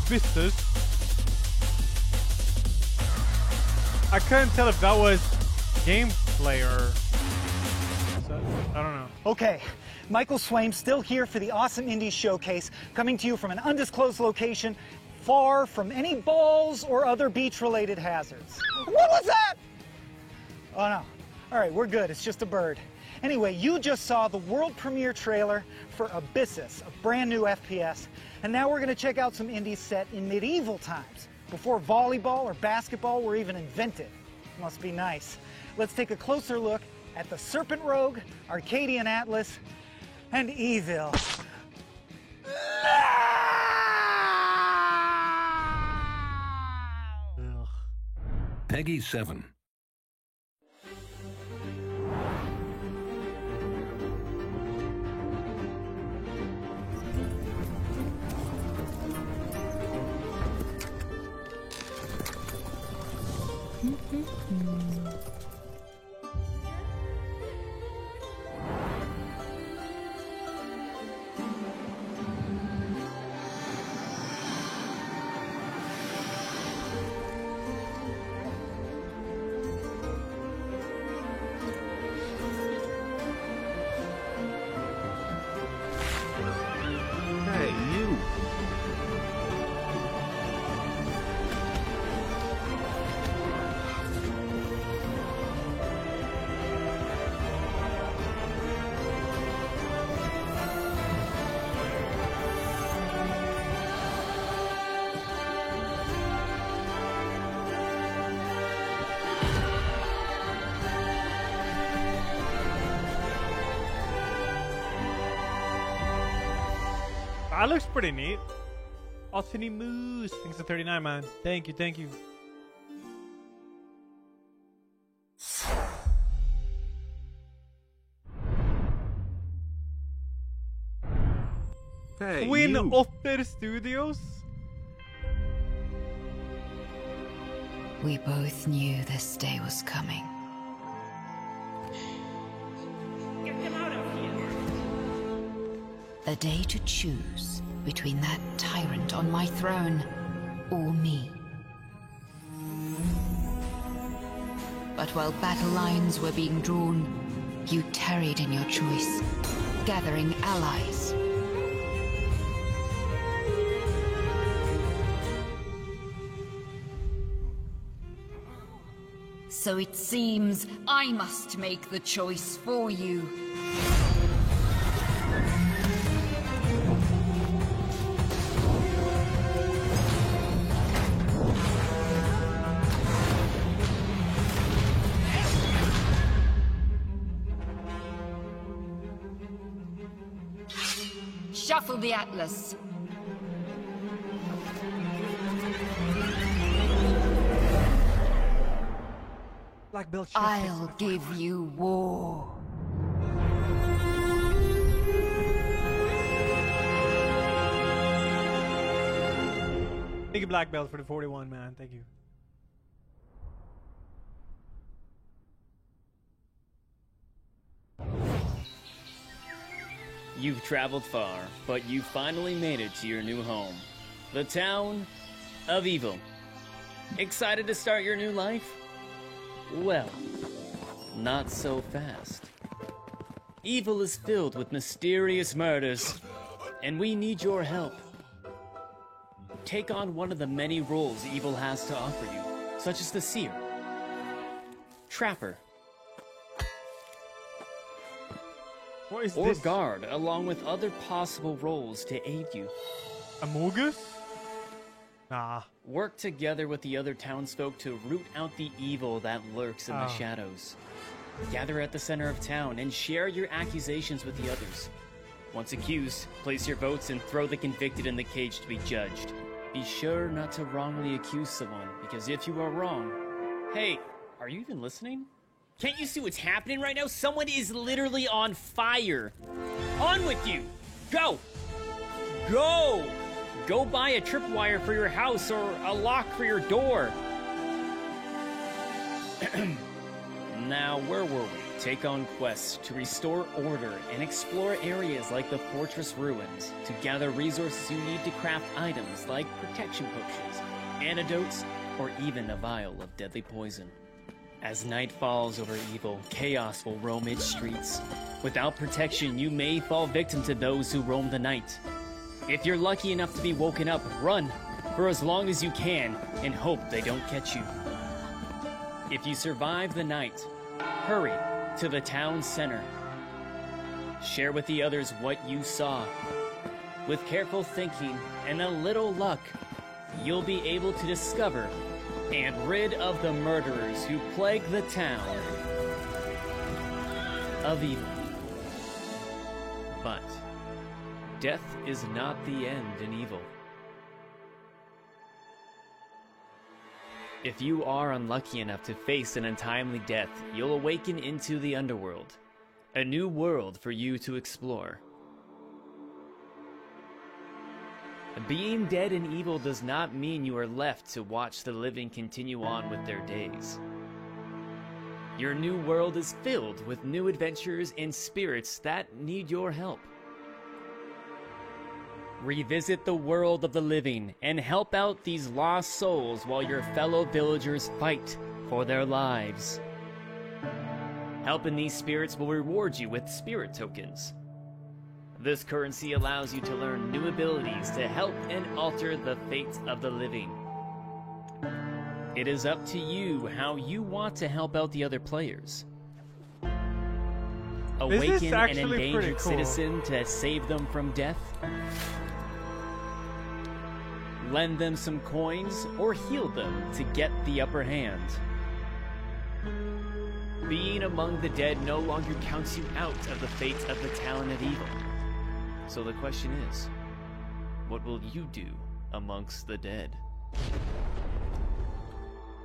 Abyssus. I couldn't tell if that was gameplay or... I don't know. Okay, Michael Swaim still here for the Awesome Indies Showcase, coming to you from an undisclosed location, far from any balls or other beach-related hazards. What was that? Oh no. All right, we're good. It's just a bird. Anyway, you just saw the world premiere trailer for Abyssus, a brand new FPS, and now we're gonna check out some indies set in medieval times, before volleyball or basketball were even invented. Must be nice. Let's take a closer look at the Serpent Rogue, Arcadian Atlas, and Evil. Peggy 7. That looks pretty neat. Altini Moose. Thanks to 39, man. Thank you, thank you. Hey, Twin Otter Studios? We both knew this day was coming. Get them out of here! A day to choose between that tyrant on my throne or me. But while battle lines were being drawn, you tarried in your choice, gathering allies. So it seems I must make the choice for you. Shuffle the Atlas. Black Belt. I'll give you war. Thank you, Black Belt, for the 41, man. Thank you. You've traveled far, but you finally made it to your new home. The town of Evil. Excited to start your new life? Well, not so fast. Evil is filled with mysterious murders, and we need your help. Take on one of the many roles Evil has to offer you, such as the Seer, Trapper, or Guard, along with other possible roles to aid you. Amogus? Nah. Work together with the other townsfolk to root out the evil that lurks in the shadows. Gather at the center of town and share your accusations with the others. Once accused, place your votes and throw the convicted in the cage to be judged. Be sure not to wrongly accuse someone, because if you are wrong... Hey, are you even listening? Can't you see what's happening right now? Someone is literally on fire. On with you! Go! Go! Go buy a tripwire for your house or a lock for your door. Now, where were we? Take on quests to restore order and explore areas like the fortress ruins to gather resources you need to craft items like protection potions, antidotes, or even a vial of deadly poison. As night falls over evil, chaos will roam its streets. Without protection, you may fall victim to those who roam the night. If you're lucky enough to be woken up, run for as long as you can and hope they don't catch you. If you survive the night, hurry to the town center. Share with the others what you saw. With careful thinking and a little luck, you'll be able to discover and rid of the murderers who plague the town of evil. But death is not the end in evil. If you are unlucky enough to face an untimely death, you'll awaken into the underworld, a new world for you to explore. Being dead and evil does not mean you are left to watch the living continue on with their days. Your new world is filled with new adventures and spirits that need your help. Revisit the world of the living and help out these lost souls while your fellow villagers fight for their lives. Helping these spirits will reward you with spirit tokens. This currency allows you to learn new abilities to help and alter the fate of the living. It is up to you how you want to help out the other players. Awaken an endangered citizen to save them from death. Lend them some coins or heal them to get the upper hand. Being among the dead no longer counts you out of the fate of the Talon of Evil. So the question is, what will you do amongst the dead?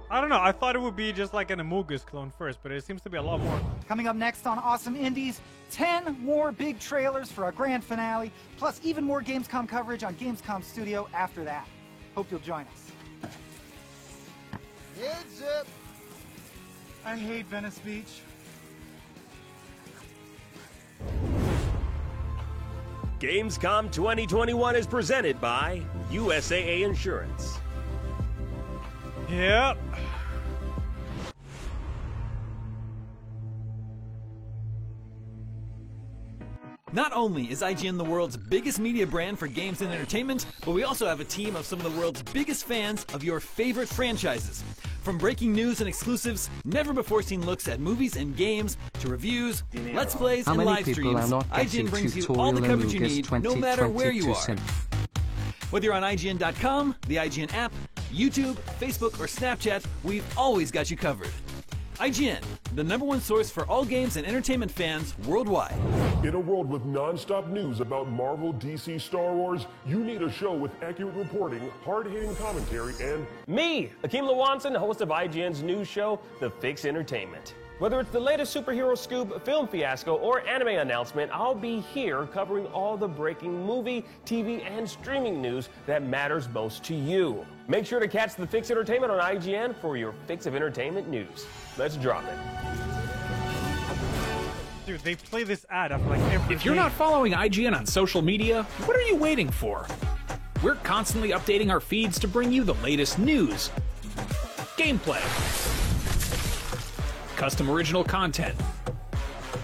I don't know. I thought it would be just like an Amogus clone first, but it seems to be a lot more. Coming up next on Awesome Indies, 10 more big trailers for our grand finale, plus even more Gamescom coverage on Gamescom Studio after that. Hope you'll join us. Heads up! I hate Venice Beach. Gamescom 2021 is presented by USAA Insurance. Yep. Not only is IGN the world's biggest media brand for games and entertainment, but we also have a team of some of the world's biggest fans of your favorite franchises. From breaking news and exclusives, never-before-seen looks at movies and games, to reviews, let's plays, and live streams, IGN brings you all the coverage you need, no matter where you are. Whether you're on IGN.com, the IGN app, YouTube, Facebook, or Snapchat, we've always got you covered. IGN, the #1 source for all games and entertainment fans worldwide. In a world with non-stop news about Marvel, DC, Star Wars, you need a show with accurate reporting, hard-hitting commentary, and... Me, Akeem Lawanson, host of IGN's news show, The Fix Entertainment. Whether it's the latest superhero scoop, film fiasco, or anime announcement, I'll be here covering all the breaking movie, TV, and streaming news that matters most to you. Make sure to catch The Fix Entertainment on IGN for your fix of entertainment news. Let's drop it. Dude, they play this ad after like every If you're not following IGN on social media, what are you waiting for? We're constantly updating our feeds to bring you the latest news, gameplay, custom original content,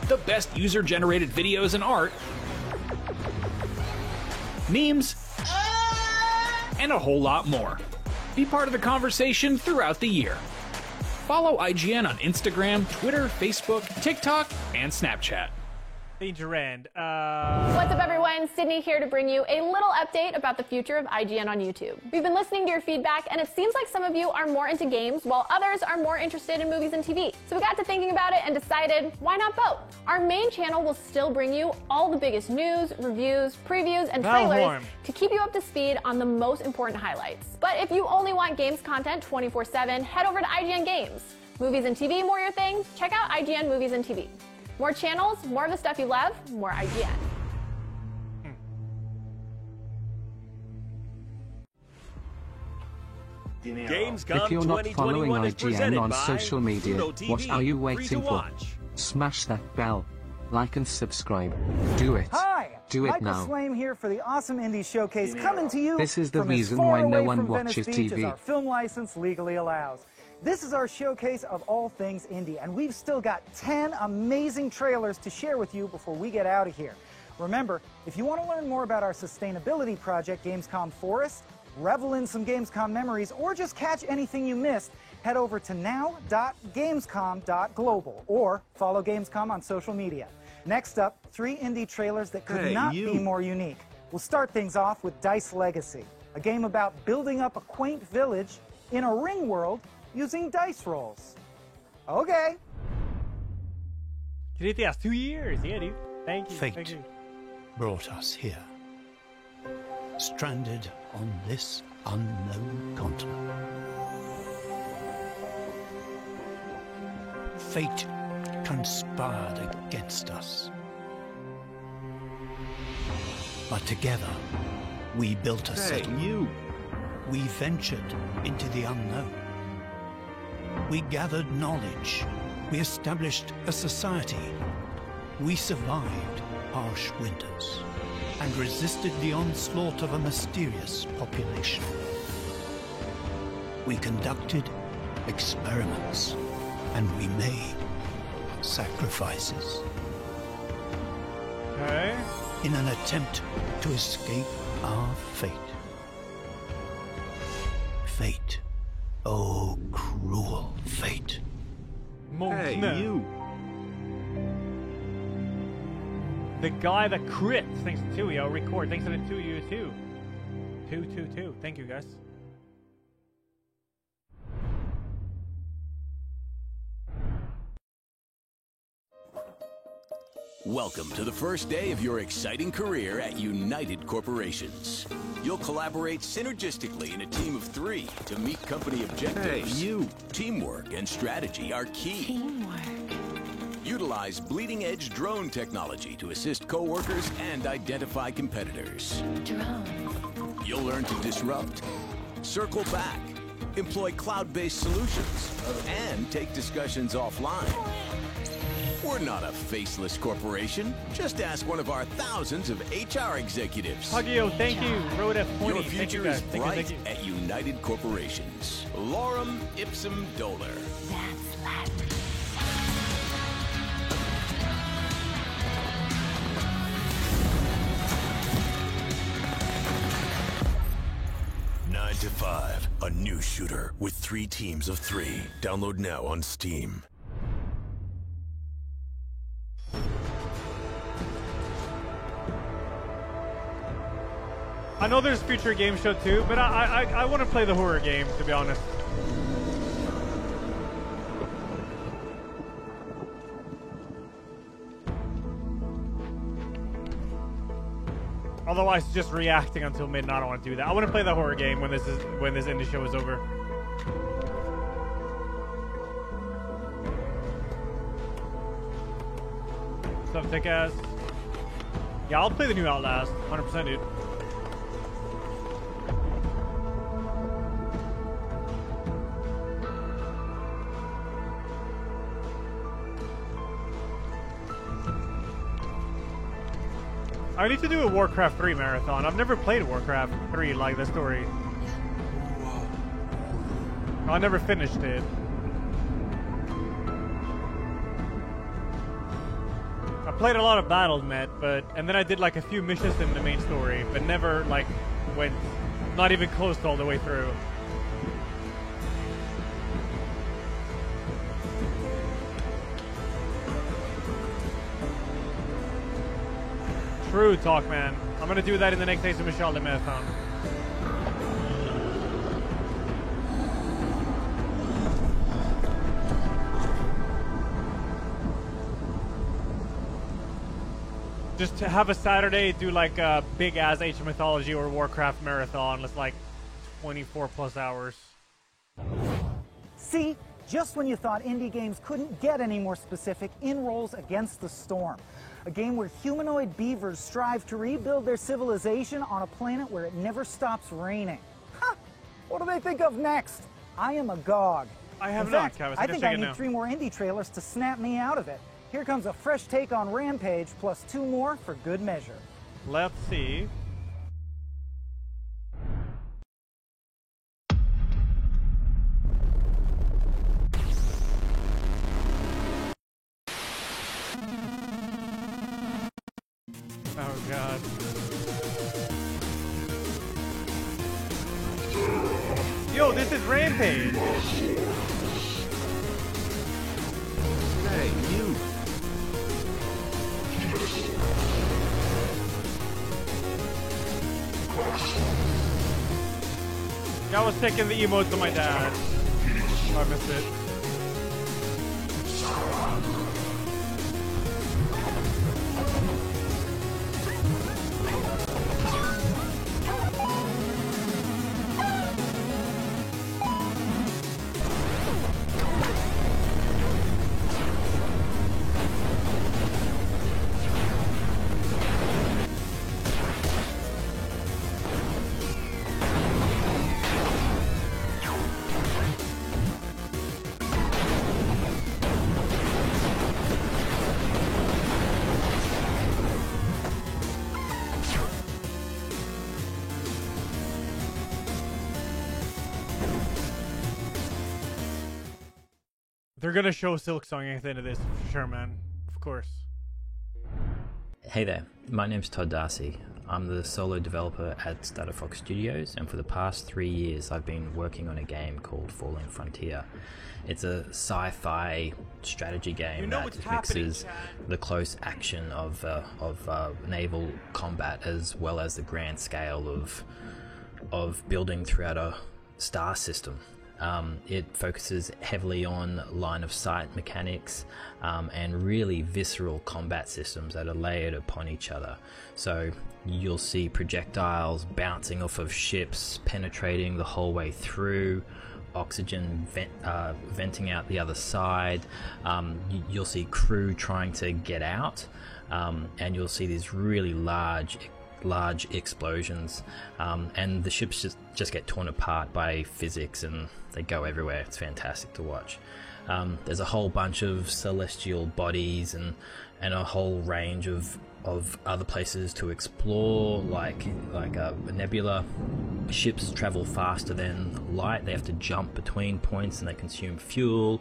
the best user-generated videos and art, memes, and a whole lot more. Be part of the conversation throughout the year. Follow IGN on Instagram, Twitter, Facebook, TikTok, and Snapchat. Danger End. What's up, everyone? Sydney here to bring you a little update about the future of IGN on YouTube. We've been listening to your feedback, and it seems like some of you are more into games, while others are more interested in movies and TV. So we got to thinking about it and decided, why not both? Our main channel will still bring you all the biggest news, reviews, previews, and trailers to keep you up to speed on the most important highlights. But if you only want games content 24/7, head over to IGN Games. Movies and TV more your thing? Check out IGN Movies and TV. More channels, more of the stuff you love, more IGN. If you're not following IGN on social media, what are you waiting for? Smash that bell. Like and subscribe. Do it. Hi! Do it Michael now. Slame here for the Awesome Indie Showcase, coming to you This is the from as reason far why no away one from watches Venice Beach as TV. our film license legally allows. This is our showcase of all things indie, and we've still got 10 amazing trailers to share with you before we get out of here. Remember, if you want to learn more about our sustainability project, Gamescom Forest, revel in some Gamescom memories, or just catch anything you missed, head over to now.gamescom.global or follow Gamescom on social media. Next up, 3 indie trailers that could not be more unique. We'll start things off with Dice Legacy, a game about building up a quaint village in a ring world using dice rolls. Okay. Yes, 2 years. Yeah, dude. Thank you. Thank Fate you. brought us here, stranded on this unknown continent. Fate conspired against us. But together, we built a settlement. We ventured into the unknown. We gathered knowledge. We established a society. We survived harsh winters and resisted the onslaught of a mysterious population. We conducted experiments and we made sacrifices. Okay. In an attempt to escape our fate. Fate. Oh, cruel fate. The guy that crit. Thanks to Tuyo. Record. Thanks to the 2U too. 222. Thank you, guys. Welcome to the first day of your exciting career at United Corporations. You'll collaborate synergistically in a team of 3 to meet company objectives. Teamwork and strategy are key. Teamwork. Utilize bleeding-edge drone technology to assist coworkers and identify competitors. Drone. You'll learn to disrupt, circle back, employ cloud-based solutions, and take discussions offline. We're not a faceless corporation. Just ask one of our thousands of HR executives. Hugio, thank you. Road F20. Your Thank you, future guys. is Thank you, bright thank you. at United Corporations. Lorem ipsum dolor. That's Latin. Nine to 5, a new shooter with 3 teams of 3. Download now on Steam. I know there's future game show too, but I want to play the horror game, to be honest. Otherwise, just reacting until midnight. I don't want to do that. I want to play the horror game when this indie show is over. What's up, thick ass? Yeah, I'll play the new Outlast, 100%, dude. I need to do a Warcraft 3 marathon. I've never played Warcraft 3 like the story. I never finished it. I played a lot of Battle.net, and then I did like a few missions in the main story, but never like went, not even close to all the way through. True talk, man. I'm gonna do that in the next Ace of Michelle the marathon. Just to have a Saturday, do like a big ass Age of Mythology or Warcraft marathon. It's like 24 plus hours. See, just when you thought indie games couldn't get any more specific, in rolls Against the Storm. A game where humanoid beavers strive to rebuild their civilization on a planet where it never stops raining. Ha! What do they think of next? I am agog. I have In not, fact, Travis. I think I need 3 more indie trailers to snap me out of it. Here comes a fresh take on Rampage, plus 2 more for good measure. Let's see. Oh god. Yo, this is Rampage! Hey, you! I was taking the emotes of my dad. Oh, I missed it. They're gonna show Silksong at the end of this, for sure, man. Of course. Hey there, my name's Todd Darcy. I'm the solo developer at Starter Fox Studios, and for the past 3 years I've been working on a game called Falling Frontier. It's a sci-fi strategy game that mixes the close action of naval combat as well as the grand scale of building throughout a star system. It focuses heavily on line of sight mechanics and really visceral combat systems that are layered upon each other. So you'll see projectiles bouncing off of ships, penetrating the whole way through, oxygen venting out the other side. You'll see crew trying to get out, and you'll see these really large explosions, and the ships just get torn apart by physics and they go everywhere. It's fantastic to watch. There's a whole bunch of celestial bodies and a whole range of other places to explore, like a nebula. Ships travel faster than light. They have to jump between points and they consume fuel.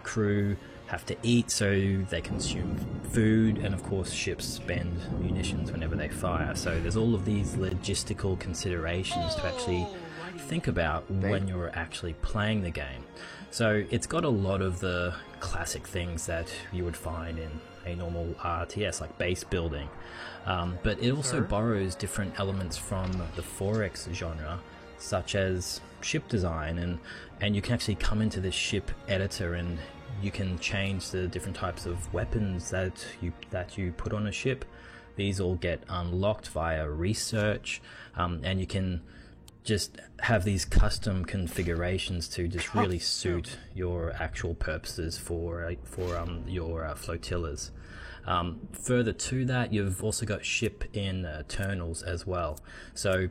Crew have to eat, so they consume food, and of course ships spend munitions whenever they fire. So there's all of these logistical considerations to actually think about when you're actually playing the game. So it's got a lot of the classic things that you would find in a normal RTS, like base building, but it also borrows different elements from the 4X genre, such as ship design, and you can actually come into this ship editor and you can change the different types of weapons that you put on a ship. These all get unlocked via research, and you can just have these custom configurations to just really suit your actual purposes for your flotillas. Further to that, you've also got ship internals as well. So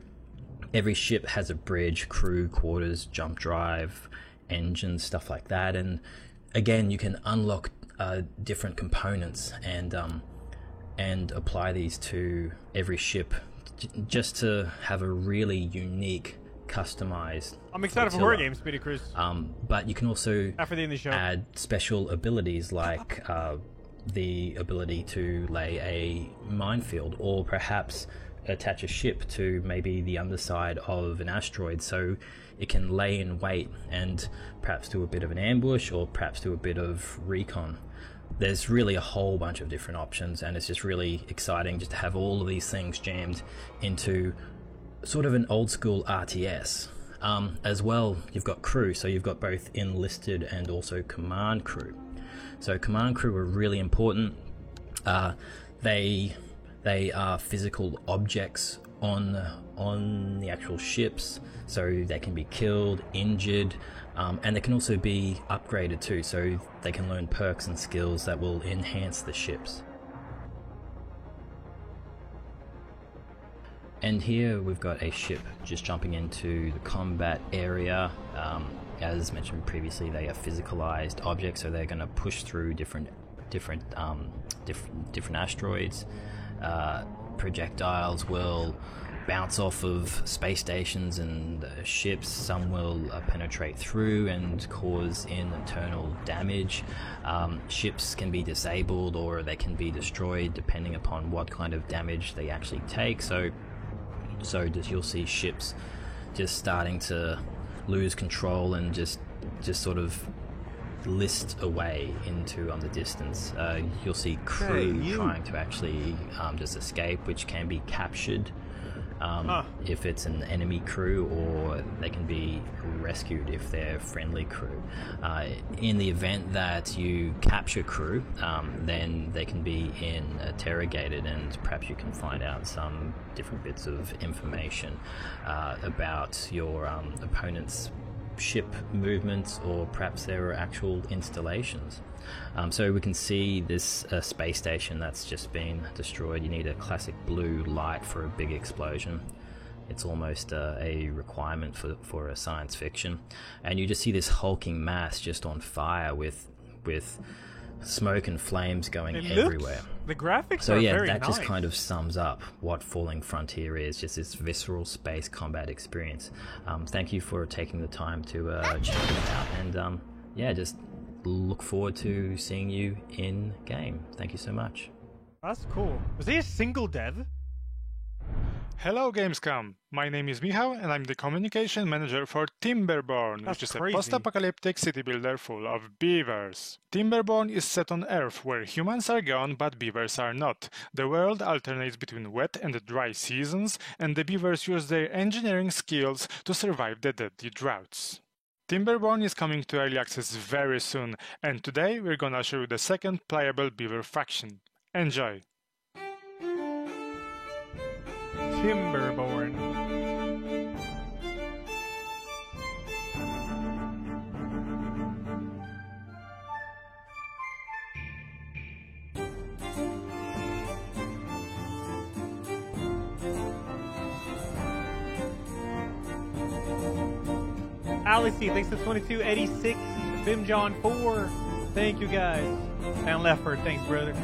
every ship has a bridge, crew quarters, jump drive, engines, stuff like that, and again, you can unlock different components and apply these to every ship, just to have a really unique, customized. I'm excited for horror games, Speedy Cruz. But you can also after the end of the show add special abilities like the ability to lay a minefield, or perhaps attach a ship to maybe the underside of an asteroid so it can lay in wait and perhaps do a bit of an ambush or perhaps do a bit of recon. There's really a whole bunch of different options, and it's just really exciting just to have all of these things jammed into sort of an old school RTS. As well, you've got crew, so you've got both enlisted and also command crew. So command crew are really important. They are physical objects on the actual ships, so they can be killed, injured, and they can also be upgraded too, so they can learn perks and skills that will enhance the ships. And here we've got a ship just jumping into the combat area. As mentioned previously, they are physicalized objects, so they're going to push through different different asteroids. Projectiles will bounce off of space stations and ships. Some will penetrate through and cause internal damage. Ships can be disabled or they can be destroyed depending upon what kind of damage they actually take. So you'll see ships just starting to lose control and just sort of list away into the distance. You'll see crew trying to actually just escape, which can be captured if it's an enemy crew, or they can be rescued if they're friendly crew. In the event that you capture crew, then they can be interrogated, and perhaps you can find out some different bits of information about your opponent's ship movements, or perhaps there are actual installations. So we can see this space station that's just been destroyed. You need a classic blue light for a big explosion. It's almost a requirement for a science fiction. And you just see this hulking mass just on fire with smoke and flames going everywhere. The graphics so are yeah, very that nice. just kind of sums up what Falling Frontier is, just this visceral space combat experience. Thank you for taking the time to check it out, and yeah, just look forward to seeing you in game. Thank you so much. That's cool. Was he a single dev? Hello Gamescom, my name is Michał and I'm the communication manager for Timberborn, which is a post-apocalyptic city builder full of beavers. Timberborn is set on Earth, where humans are gone but beavers are not. The world alternates between wet and dry seasons, and the beavers use their engineering skills to survive the deadly droughts. Timberborn is coming to early access very soon, and today we're gonna show you the second playable beaver faction. Enjoy! Timberborn. Alice, thanks to 2286. Bimjohn 4. Thank you guys. And Lefford, thanks brother.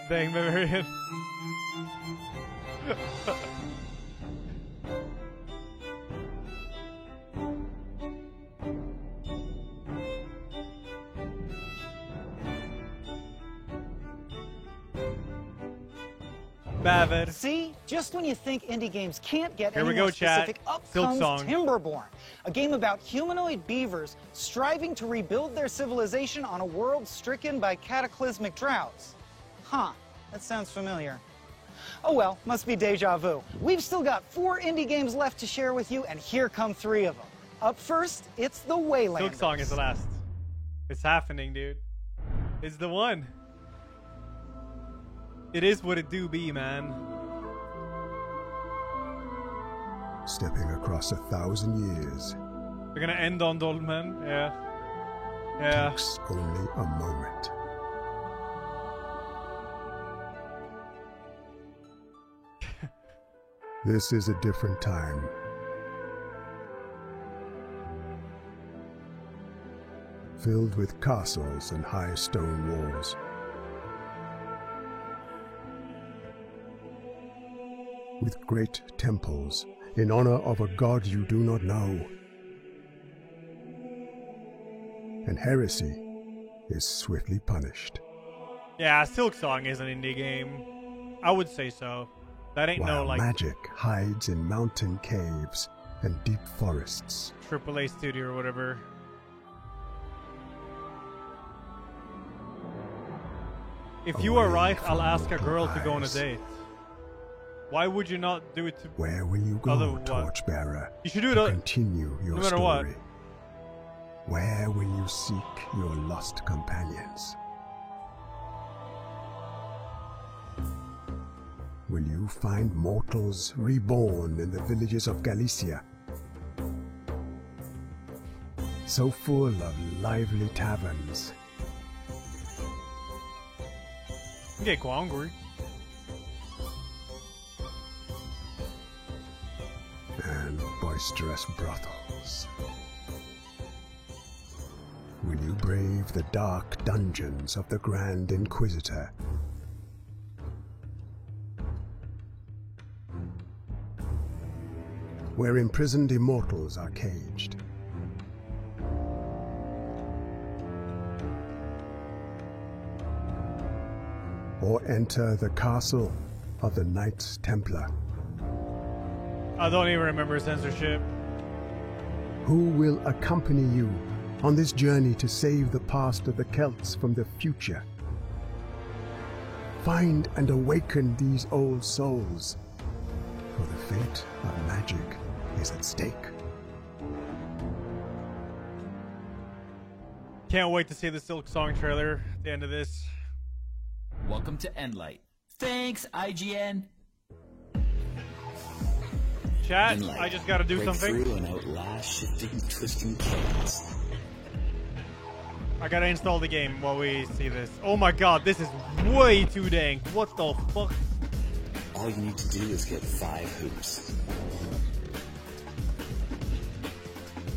Dang, Marion. Bavid. See? Just when you think indie games can't get Here any we go, more chat. specific, up Silk comes Song. Timberborn, a game about humanoid beavers striving to rebuild their civilization on a world stricken by cataclysmic droughts. Huh, that sounds familiar. Oh well, must be deja vu. We've still got 4 indie games left to share with you, and here come 3 of them. Up first, it's The Waylanders. Silk Song is the last. It's happening, dude. It's the one. It is what it do be, man. Stepping across 1,000 years. We're gonna end on Dolmen, yeah. Yeah. Takes only a moment. This is a different time. Filled with castles and high stone walls. With great temples in honor of a god you do not know. And heresy is swiftly punished. Yeah, Silk Song is an indie game. I would say so. That ain't While no like magic hides in mountain caves and deep forests. AAA studio or whatever. If you are right, I'll ask a girl to go on a date. Why would you not do it to Where will you go, Torchbearer? You should do it to continue your no matter story? what. Where will you seek your lost companions? Will you find mortals reborn in the villages of Galicia? So full of lively taverns, I'm getting quite hungry. And boisterous brothels. Will you brave the dark dungeons of the Grand Inquisitor? Where imprisoned immortals are caged. Or enter the castle of the Knights Templar. I don't even remember censorship. Who will accompany you on this journey to save the past of the Celts from the future? Find and awaken these old souls, for the fate of magic is at stake. Can't wait to see the Silk Song trailer at the end of this. Welcome to Endlight. Thanks, IGN. Chat, Endlight. I just gotta do Break something. Through and outlast shifting, twisting chaos. I gotta install the game while we see this. Oh my god, this is way too dank. What the fuck? All you need to do is get 5 hoops.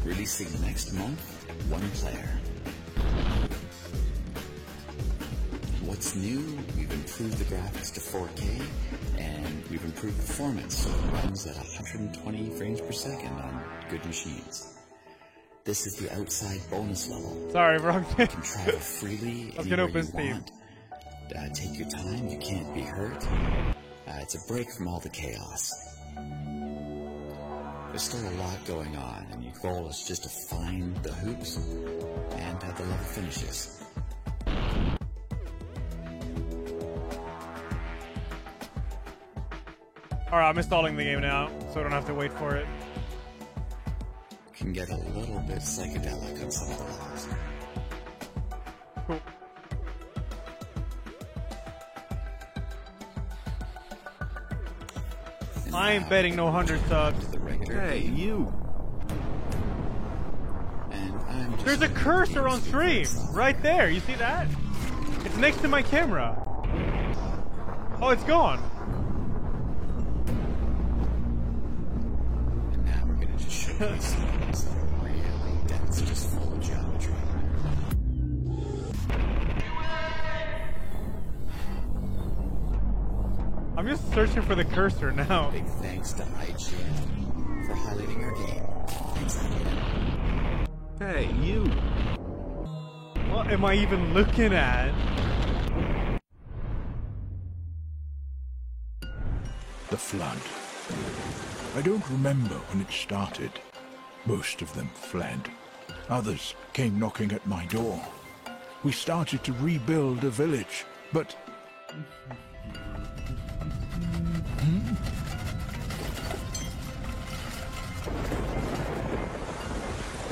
Releasing next month, 1 player. What's new? We've improved the graphics to 4K, and we've improved performance so it runs at 120 frames per second on good machines. This is the outside bonus level. Sorry, wrong thing. You can travel freely I was gonna anywhere open you Steam. want. Take your time, you can't be hurt. It's a break from all the chaos. There's still a lot going on, and your goal is just to find the hoops and the level finishes. Alright, I'm installing the game now, so I don't have to wait for it. Can get a little bit psychedelic on some of the levels. Cool. I ain't betting no 100 subs. Hey, you! And I'm just There's a cursor on stream! Right there, you see that? It's next to my camera. Oh, it's gone. And now we're gonna just showcase things that are really dense, just full of geometry. I'm just searching for the cursor now. Big thanks to IGN for highlighting our game. Thanks, IGN. Hey, you! What am I even looking at? The flood. I don't remember when it started. Most of them fled. Others came knocking at my door. We started to rebuild a village, but...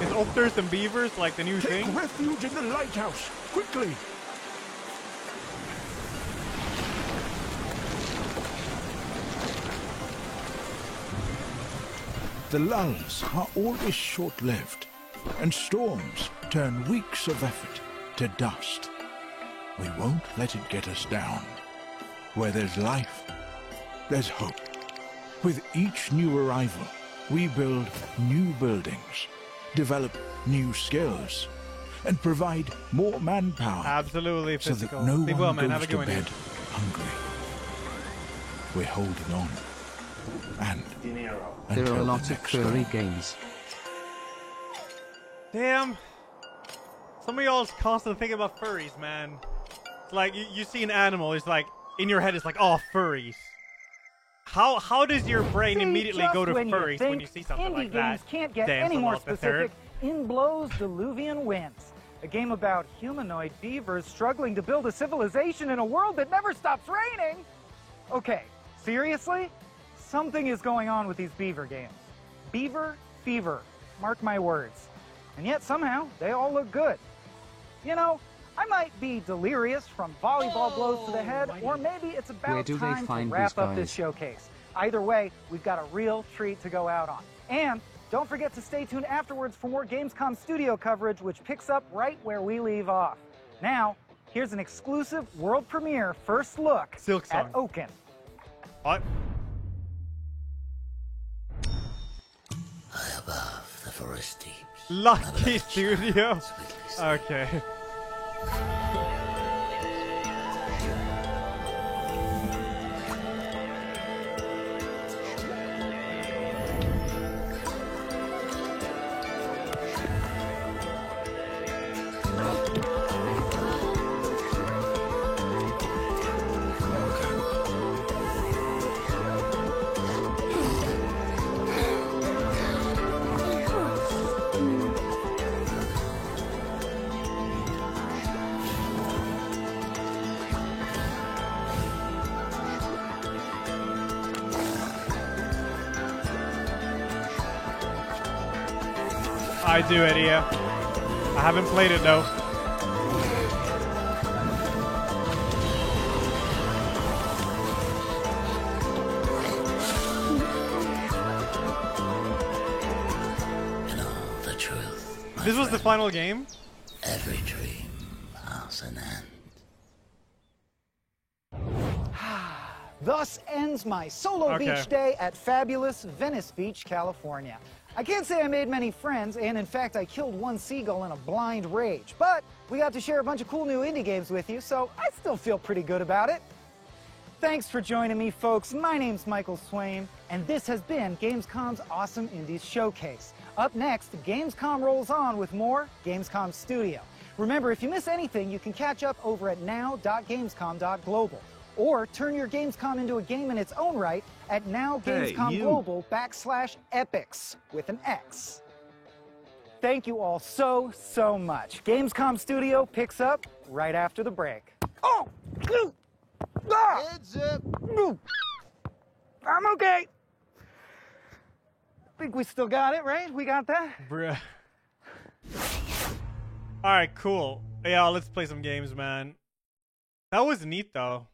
Is otters and beavers like the new thing? Take refuge in the lighthouse, quickly! The lulls are always short-lived, and storms turn weeks of effort to dust. We won't let it get us down. Where there's life, there's hope. With each new arrival, we build new buildings, develop new skills, and provide more manpower. Absolutely so physical. that no Be one well, man. goes Have a to good one. bed hungry. We're holding on. And There until are the lots of next furry storm. games. Damn. Some of y'all's constantly thinking about furries, man. It's like you see an animal, it's like in your head it's like, oh, furries. How does your brain See, immediately just go to when you furries think when you see something indie like games that? can't get Damn, any more Fallout the Third. specific. In blows Diluvian Winds, a game about humanoid beavers struggling to build a civilization in a world that never stops raining. Okay, seriously? Something is going on with these beaver games. Beaver fever, mark my words. And yet somehow they all look good. You know, I might be delirious from volleyball blows to the head, or maybe it's Where about do they time to find wrap these up this guys? showcase. Either way, we've got a real treat to go out on. And don't forget to stay tuned afterwards for more Gamescom studio coverage, which picks up right where we leave off. Now, here's an exclusive world premiere first look Silksong. at Oaken. What? High above the forest deeps. Lucky Studio. Okay. I do it, yeah. I haven't played it though. You know the truth. This was the final game? Every dream has an end. Thus ends my solo beach day at fabulous Venice Beach, California. I can't say I made many friends, and in fact I killed one seagull in a blind rage, but we got to share a bunch of cool new indie games with you, so I still feel pretty good about it. Thanks for joining me, folks. My name's Michael Swain, and this has been Gamescom's Awesome Indies Showcase. Up next, Gamescom rolls on with more Gamescom Studio. Remember, if you miss anything, you can catch up over at now.gamescom.global. Or turn your Gamescom into a game in its own right at nowgamescomglobal.com/epics with an X. Thank you all so much. Gamescom Studio picks up right after the break. Oh! Heads up. I'm okay. Think we still got it, right? We got that? Bruh. Alright, cool. Yeah, let's play some games, man. That was neat, though.